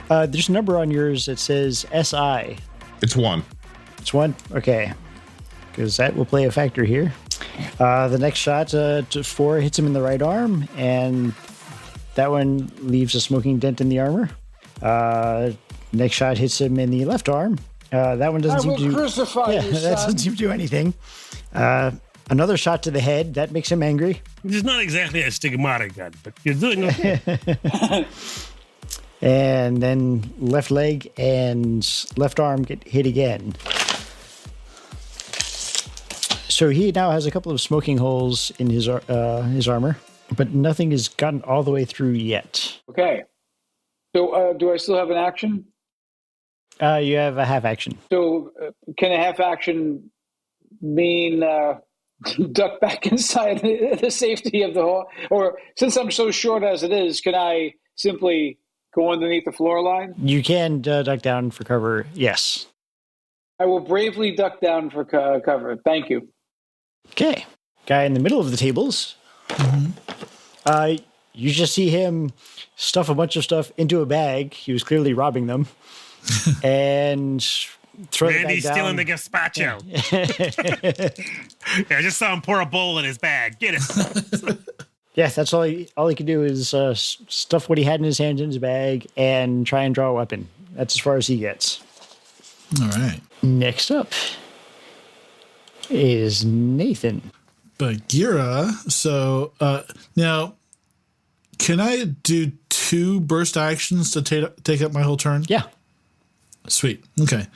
There's a number on yours that says SI. It's 1. It's 1? Okay. Because that will play a factor here. The next shot to 4 hits him in the right arm, and that one leaves a smoking dent in the armor. Next shot hits him in the left arm. That one doesn't I seem will to crucify yeah, you, that son. doesn't seem to do anything. Another shot to the head. That makes him angry. Which is not exactly a stigmatic gun, but you're doing okay. And then left leg and left arm get hit again. So he now has a couple of smoking holes in his armor, but nothing has gotten all the way through yet. Okay. So do I still have an action? You have a half action. So can a half action mean duck back inside the safety of the hall? Or since I'm so short as it is, can I simply go underneath the floor line? You can duck down for cover, yes. I will bravely duck down for cover. Thank you. Okay. Guy in the middle of the tables. You just see him stuff a bunch of stuff into a bag. He was clearly robbing them. And throw Randy's the bag stealing down. the gazpacho. Yeah, I just saw him pour a bowl in his bag. Get it. Yeah, that's all he could do is stuff what he had in his hands in his bag and try and draw a weapon. That's as far as he gets. All right. Next up is Nathan. Bagheera. So now, can I do 2 burst actions to take up my whole turn? Yeah. Sweet. Okay.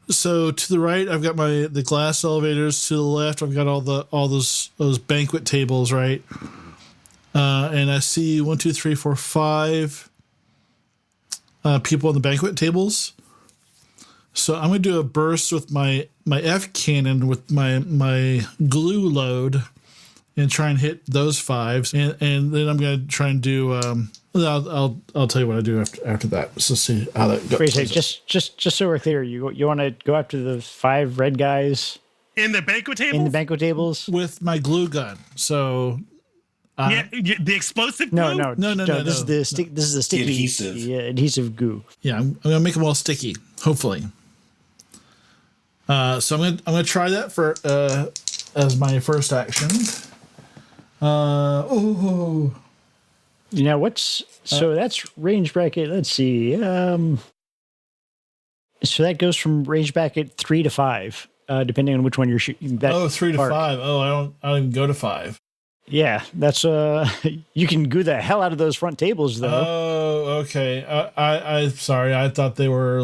So to the right, I've got the glass elevators. To the left, I've got all those banquet tables, right? And I see 1, 2, 3, 4, 5 people on the banquet tables. So I'm going to do a burst with my F cannon with my glue load and try and hit those 5s. And then I'm going to try and do. I'll tell you what I do after that. So see how that goes. Wait, just so we're clear, you want to go after the 5 red guys In the banquet table? in the banquet tables? With my glue gun. So Yeah, the explosive No. glue? No. This is the stick. This is the sticky adhesive. adhesive goo. yeah, I'm going to make them all sticky. Hopefully. So I'm gonna try that for as my first action. Now so that's range bracket. Let's see. So that goes from range bracket 3 to 5, depending on which one you're shooting. 3 to 5. Oh, I don't even go to 5. Yeah, that's you can goo the hell out of those front tables though. Oh, okay. I'm sorry. I thought they were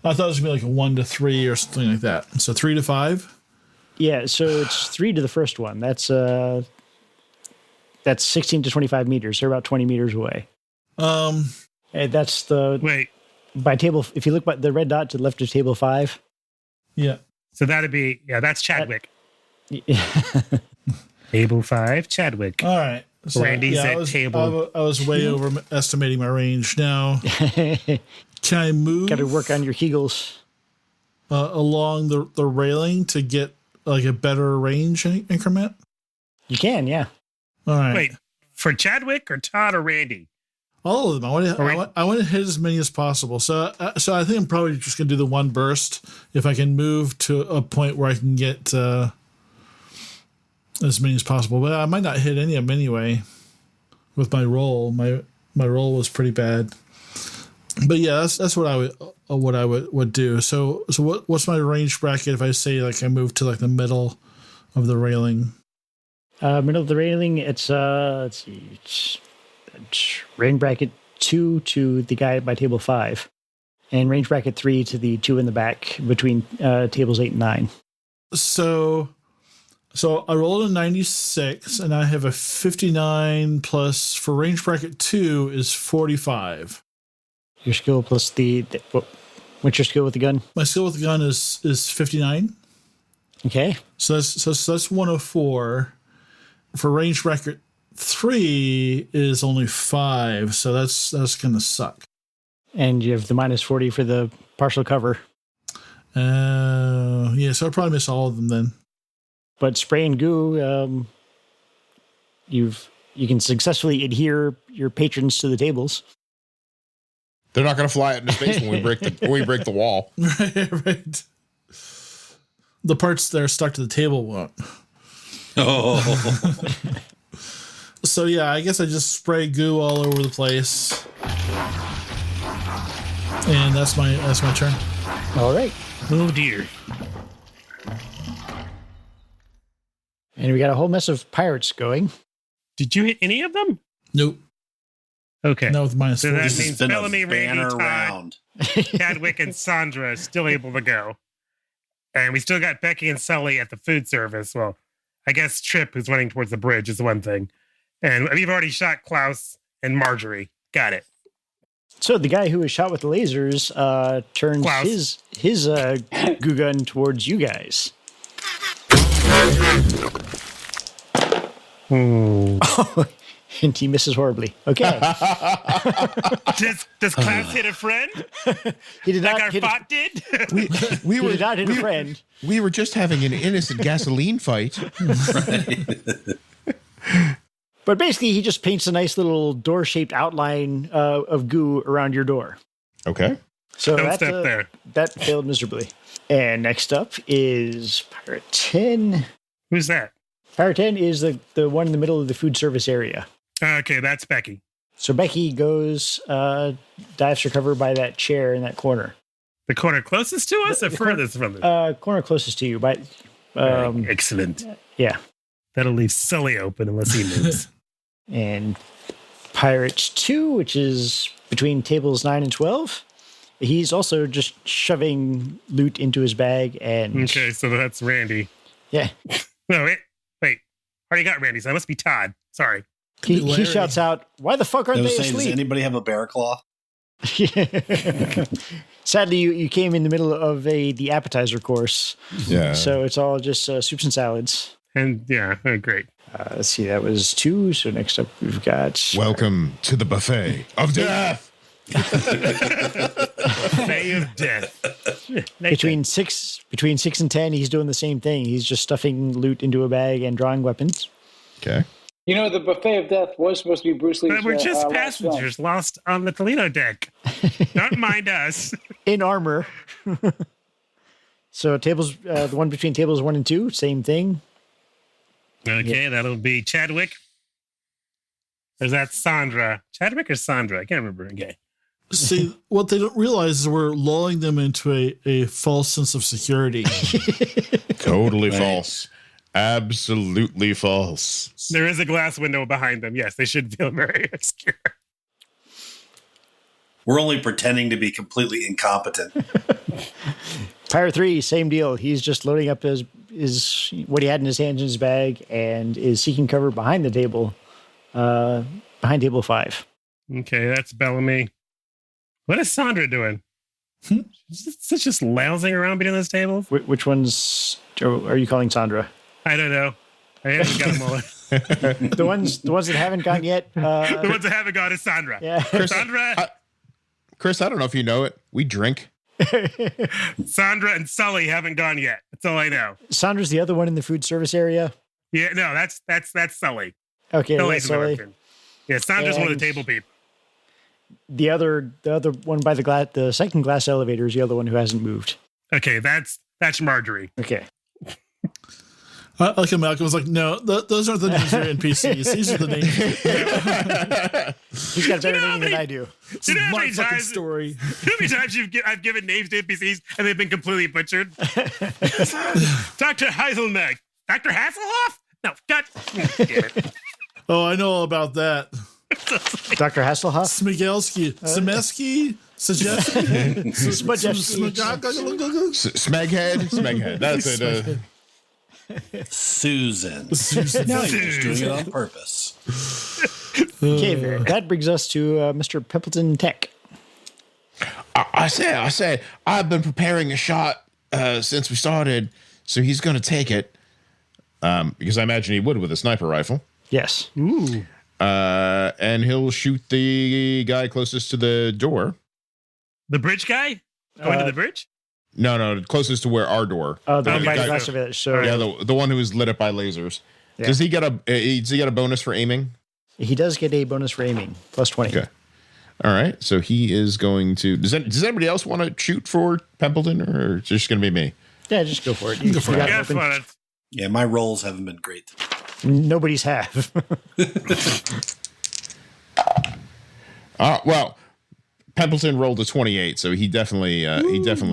I thought it was gonna be like a 1 to 3 or something like that. So 3 to 5. Yeah, so it's 3 to the first one. That's 16 to 25 meters. They're about 20 meters away. And that's the Wait, by table. If you look by the red dot to the left of table 5. Yeah. so that'd be, that's Chadwick. Table 5, Chadwick. All right. So, Randy's at table. I was way overestimating my range. Now, can I move? Got to work on your Kegels. Along the railing to get like a better range increment? You can, yeah. All right. Wait, for Chadwick or Todd or Randy? All of them. I want to hit as many as possible. So I think I'm probably just going to do the one burst if I can move to a point where I can get as many as possible. But I might not hit any of them anyway with my roll. My roll was pretty bad. But yeah, that's what I would do. So what's my range bracket if I say like I move to like the middle of the railing? Middle of the railing, it's let's see, it's range bracket 2 to the guy by table 5, and range bracket 3 to the 2 in the back between tables 8 and 9. So I rolled a 96, and I have a 59 plus for range bracket 2 is 45. Your skill plus what's your skill with the gun? My skill with the gun is 59. Okay. So that's 104. For range bracket 3 is only 5, so that's gonna suck. And you have the minus 40 for the partial cover. Yeah, so I'll probably miss all of them then. But spray and goo, you can successfully adhere your patrons to the tables. They're not going to fly out into space when we break the wall. Right. The parts that are stuck to the table won't. Oh, So yeah, I guess I just spray goo all over the place, and that's my turn. All right. Oh dear. And we got a whole mess of pirates going. Did you hit any of them? Nope. Okay. No, with minus So 40. that this has means been Bellamy, a Randy, banner Todd, round. Chadwick, and Sandra are still able to go. And we still got Becky and Sully at the food service. Well, I guess Trip, who's running towards the bridge, is one thing. And we've already shot Klaus and Marjorie. Got it. So the guy who was shot with the lasers turns Klaus. his goo gun towards you guys. And he misses horribly. Okay. Does Klaus hit a friend? He did Like not our hit Fott did? We he did not hit a friend. We were just having an innocent gasoline fight. But basically, he just paints a nice little door-shaped outline of goo around your door. Okay. So Don't that, step there. That failed miserably. And next up is Pirate 10. Who's that? Pirate 10 is the one in the middle of the food service area. Okay, that's Becky. So Becky goes, dives for cover by that chair in that corner. The corner closest to us or furthest from us? Corner closest to you. By, Excellent. yeah. That'll leave Sully open unless he moves. And Pirate 2, which is between tables 9 and 12. He's also just shoving loot into his bag and... Okay, so that's Randy. Yeah. No, wait. Already got Randy, so that must be Todd. Sorry. He shouts out, "Why the fuck aren't they Does asleep?" anybody have a bear claw? Sadly, you came in the middle of the appetizer course. Yeah. So it's all just soups and salads. And yeah, great. Let's see, that was 2. So next up, we've got... Welcome to the buffet of death. Buffet of death. Between 6 and 10, he's doing the same thing. He's just stuffing loot into a bag and drawing weapons. Okay. You know, the buffet of death was supposed to be Bruce Lee's. But we're just last film. passengers lost on the Toledo deck. Don't mind us. In armor. So tables, the one between tables 1 and 2, same thing. Okay, that'll be Chadwick. Or is that Sandra? Chadwick or Sandra? I can't remember. Okay. See, what they don't realize is we're lulling them into a false sense of security. Totally false. Absolutely false. There is a glass window behind them. Yes, they should feel very secure. We're only pretending to be completely incompetent. Pirate 3, same deal. He's just loading up his what he had in his hands in his bag and is seeking cover behind the table, behind table 5. Okay, that's Bellamy. What is Sandra doing? She's just lounging around behind those tables. Which ones are you calling Sandra? I don't know. I haven't got them all. The ones that haven't gone yet. The ones that haven't gone is Sandra. Yeah. Sandra, Chris, I don't know if you know it. We drink. Sandra, and Sully haven't gone yet. That's all I know. Sandra's the other one in the food service area. Yeah, no, that's Sully. Okay, Sully's that's Sully. American. Yeah, Sandra's one of And- the table people. The other one by the second glass elevator is the other one who hasn't moved. Okay, that's Marjorie. Okay. Okay, Malcolm was like, no, those aren't the names of your NPCs. These are the names. He's got a better name than I do. Do you know how My many fucking times? story. How many times I've given names to NPCs and they've been completely butchered? Dr. Heiselneck. Dr. Hasselhoff? No, God. Damn it. Oh, I know all about that. Dr. Hasselhoff? Smigelski. Semesky? Sajewski? Smeghead. That's it. Susan. Susan. Now you're just doing it on purpose. Okay, that brings us to Mr. Pimpleton Tech. I say, I've been preparing a shot since we started, so he's going to take it. Because I imagine he would with a sniper rifle. Yes. Ooh. And he'll shoot the guy closest to the door. The bridge guy? Going to the bridge? No, closest to where our door. The one by the guy- glass of it. So Yeah, the one who was lit up by lasers. Yeah. Does he get a bonus for aiming? he does get a bonus for aiming, plus 20. Okay. All right. So he is going to. Does anybody else want to shoot for Pempleton, or it's just going to be me? Yeah, just go for it. You got it Yeah, open. fun. Yeah, my rolls haven't been great. Nobody's have. Well, Pempleton rolled a 28, so he definitely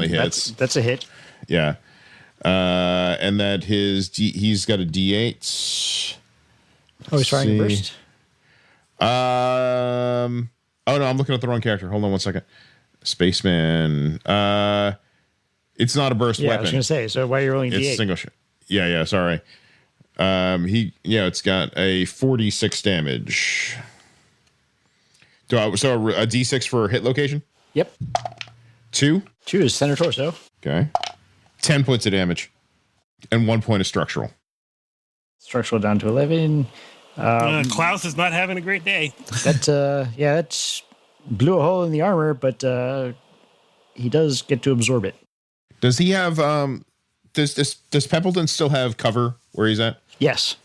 hits. That's a hit. Yeah. And that he's got a D8. Oh, he's firing see. first. Oh no, I'm looking at the wrong character. Hold on one second. Spaceman. It's not a burst Yeah, I weapon. was going to say. So why are you rolling It's D8? single shot. Yeah, sorry. It's got a 46 damage. So a D6 for hit location? Yep. 2? 2 is center torso. Okay. 10 points of damage. And 1 point of structural. Structural down to 11. Klaus is not having a great day. That blew a hole in the armor, but he does get to absorb it. Does he have does Peppleton still have cover where he's at? Yes.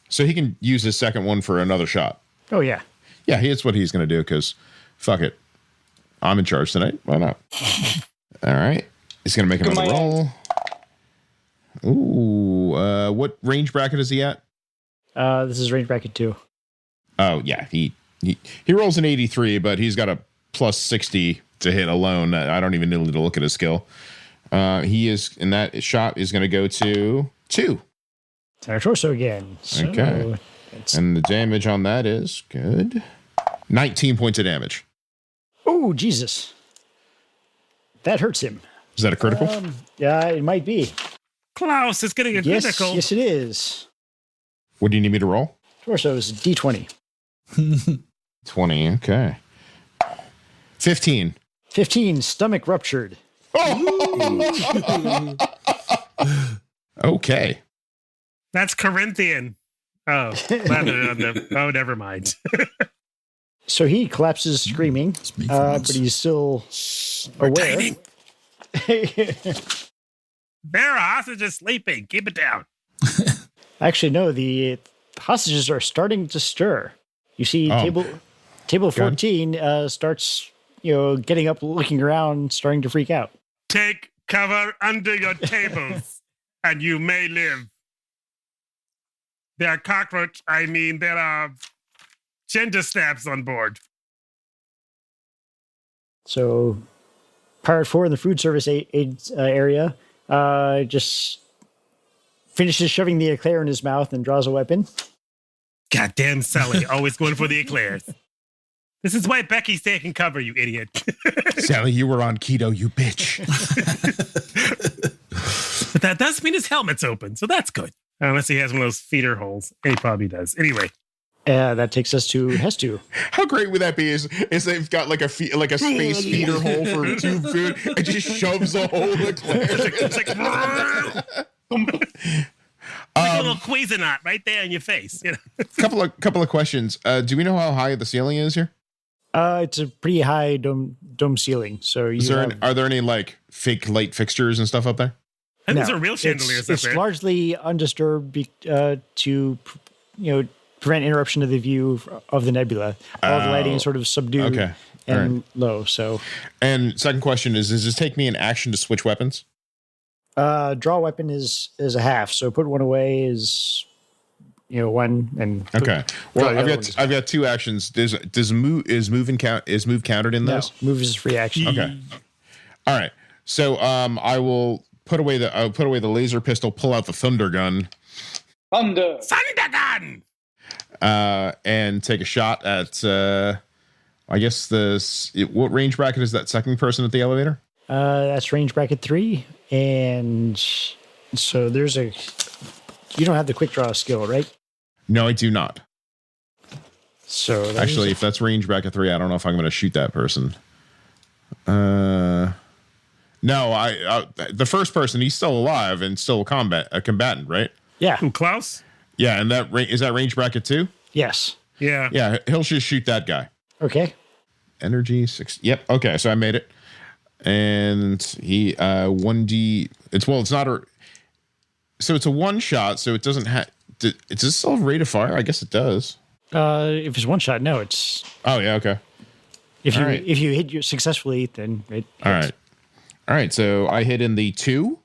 So he can use his second one for another shot. Oh yeah. Yeah, it's what he's going to do because fuck it. I'm in charge tonight. Why not? All right. He's going to make another roll. Ooh, what range bracket is he at? This is range bracket 2. Oh yeah, he rolls an 83, but he's got a plus 60 to hit alone. I don't even need to look at his skill. He is in that shot is going to go to 2. Our torso again. So okay, and the damage on that is good. 19 points of damage. Oh Jesus, that hurts him. Is that a critical? Yeah, it might be. Klaus is getting a critical. Yes, it is. What do you need me to roll? Torso is D20. 20. Okay. 15. 15. Stomach ruptured. Okay. That's Corinthian. Oh, never mind. So he collapses screaming, but he's still aware. There are hostages sleeping. Keep it down. Actually, no, the hostages are starting to stir. You see table 14 starts, getting up, looking around, starting to freak out. Take cover under your tables, and you may live. There are there are ginger snaps on board. So, Pirate 4 in the food service area just finishes shoving the eclair in his mouth and draws a weapon. Goddamn Sally, always going for the eclairs. This is why Becky's taking cover, you idiot. Sally, you were on keto, you bitch. But that does mean his helmet's open, so that's good. Unless he has one of those feeder holes. And he probably does. Anyway. That takes us to Hestu. How great would that be? Is they've got like a space feeder hole for tube food and just shoves a hole eclair. It's like a little Cuisinart right there in your face. Couple of questions. Do we know how high the ceiling is here? It's a pretty high dome ceiling. So are there any like fake light fixtures and stuff up there? I think there's a real chandeliers up there. It's largely undisturbed to prevent interruption of the view of the nebula. All the lighting is sort of subdued and low. So, and second question is: does this take me an action to switch weapons? Draw weapon is a half. So put one away is 1 and okay. Well, I've got 2 actions. Is move counted in those? No, move is a free action. Okay. All right. So I will put away the laser pistol, pull out the thunder gun. Thunder gun. And take a shot at I guess what range bracket is that second person at the elevator? That's range bracket 3, and so you don't have the quick draw skill, right? No, I do not. So actually, if that's range bracket 3, I don't know if I'm going to shoot that person. No, the first person, he's still alive and still a combatant, right? Yeah. Who, Klaus? Yeah, and is that range bracket 2? Yes. Yeah. Yeah, he'll just shoot that guy. Okay. Energy 6. Yep. Okay, so I made it. And he 1D. It's not a. So it's a one shot. So it doesn't have. Does this still have rate of fire? I guess it does. If it's one shot, no. It's. Oh yeah. Okay. If you hit you successfully, then it. Hits. All right. So I hit in the 2.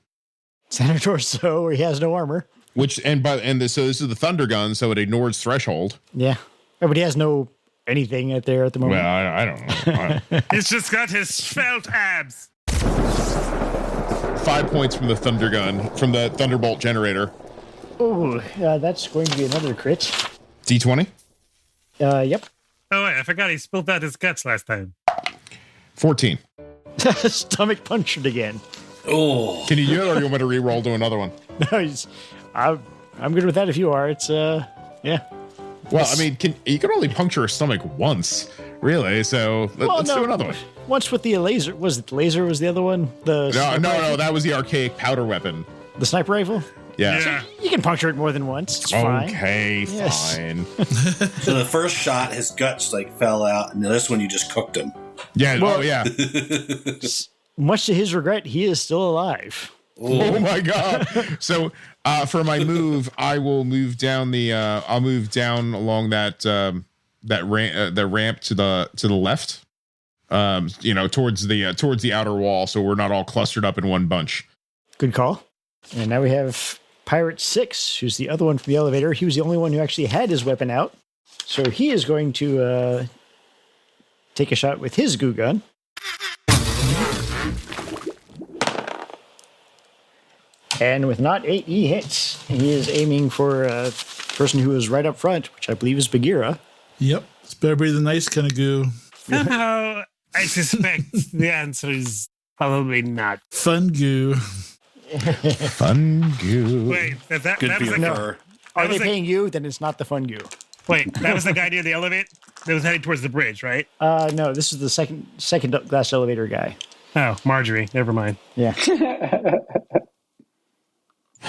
Center torso, where he has no armor. So this is the thunder gun, so it ignores threshold. Yeah, but he has no anything out there at the moment. Well, I don't know. He's just got his svelte abs. 5 points from the thunder gun, from the thunderbolt generator. Oh, that's going to be another crit. D20? Yep. Oh, wait, I forgot he spilled out his guts last time. 14. Stomach punctured again. Oh. Can you do it, or you want me to re-roll to another one? No, I'm good with that if you are. It's, yeah. Well, I mean, you can only puncture a stomach once, really, so let's do another one. Once with the laser. Was it the laser was the other one? No, that was the archaic powder weapon. The sniper rifle? Yeah. You can puncture it more than once. It's fine. Okay, Yes. fine. So the first shot, his guts like fell out, and this one you just cooked him. Yeah. Well- Oh yeah. Much to his regret, he is still alive. Oh my god. So for my move, I will move down I'll move down along that ramp to the left. Towards the outer wall, so we're not all clustered up in one bunch. Good call. And now we have Pirate 6, who's the other one from the elevator. He was the only one who actually had his weapon out. So he is going to take a shot with his goo gun. And with not 8, he hits. He is aiming for a person who is right up front, which I believe is Bagheera. Yep. It's better be the nice kind of goo. Somehow, I suspect the answer is probably not. Fun goo. Fun goo. Wait, that Good was for your the, fur. Are was they the- paying you? Then it's not the fun goo. wait, that was the guy near the elevator that was heading towards the bridge, right? No, this is the second glass elevator guy. Oh, Marjorie. Never mind. Yeah.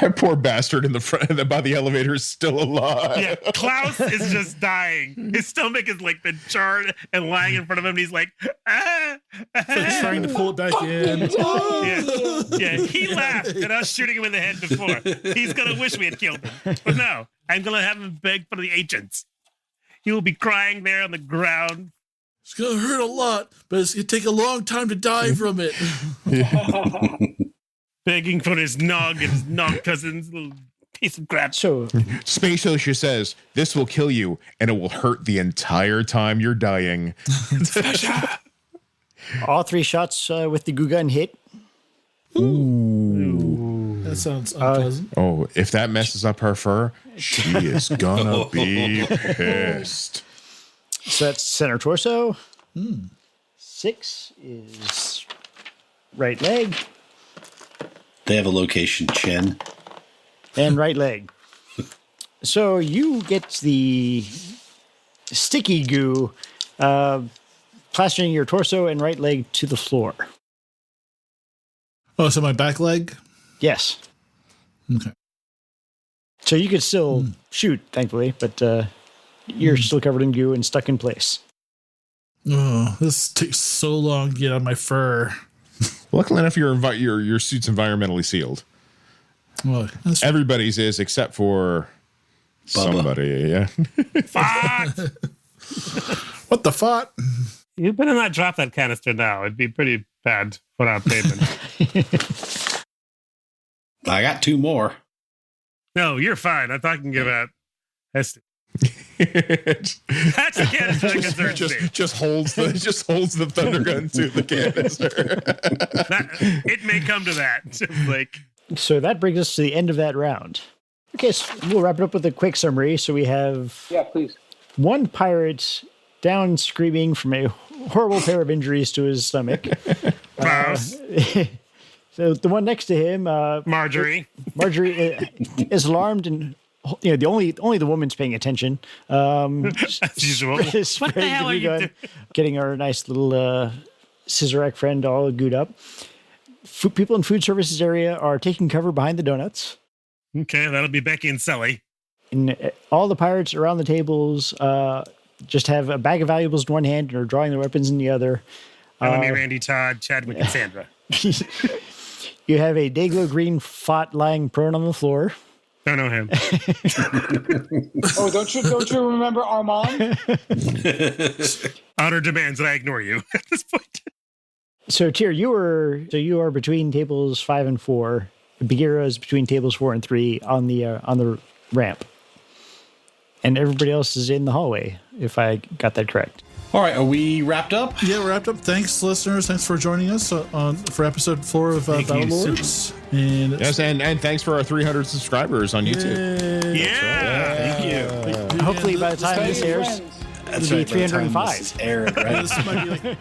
That poor bastard in the front by the elevator is still alive. Yeah, Klaus is just dying. His stomach has like been charred and lying in front of him. And he's like, Like trying to pull it back in. yeah. He laughed at us shooting him in the head before. He's gonna wish we had killed him, but no, I'm gonna have him beg for the ancients. He will be crying there on the ground. It's going to hurt a lot, but it's going to take a long time to die from it. Begging for his nog and his nog cousin's little piece of crap. So Space OSHA says this will kill you and it will hurt the entire time you're dying. all 3 shots with the goo gun hit. That sounds unpleasant. Oh, if that messes up her fur, she is gonna be pissed. So that's center torso. 6 is right leg They have a location chin. and right leg. So you get the sticky goo plastering your torso and right leg to the floor. Oh, so my back leg? Yes. Okay. So you could still shoot, thankfully, but you're still covered in goo and stuck in place. Oh, this takes so long to get on my fur. Luckily enough, your suit's environmentally sealed. Well, that's Everybody's is except for Bubba. somebody. Yeah. Fuck! what the fuck? You better not drop that canister now. It'd be pretty bad without payment. I got 2 more. No, you're fine. I'm talking about Hester. just, That's the canister that concerns me. just holds the thunder gun to the canister. It may come to that. Just like, So that brings us to the end of that round. Okay, so we'll wrap it up with a quick summary. So we have Yeah, please. 1 pirate down screaming from a horrible pair of injuries to his stomach. Klaus, So the one next to him, Marjorie. Marjorie, is alarmed, and the only the woman's paying attention. As usual. What the Spraying hell are goo you gun, doing? getting our nice little Scissorac friend all gooed up. People in food services area are taking cover behind the donuts. Okay, that'll be Becky and Sully. And all the pirates around the tables just have a bag of valuables in one hand and are drawing their weapons in the other. Bellamy, Randy, Todd, Chadwick, and Sandra. You have a Dayglow Green Fott lying prone on the floor. Don't know him. Oh, don't you remember Armand? Honor demands that I ignore you at this point. So, Tyr, you are between tables 5 and 4. Bagheera is between tables 4 and 3 on the ramp, and everybody else is in the hallway. If I got that correct. All right, are we wrapped up? Yeah, we're wrapped up. Thanks, listeners. Thanks for joining us for episode 4 of Thank you, Battlelords. And Yes, and thanks for our 300 subscribers on YouTube. Yeah. Thank you. Hopefully, by the time this airs, Friends. That's It'll be right. by the time 305. this is aired, right? this might be like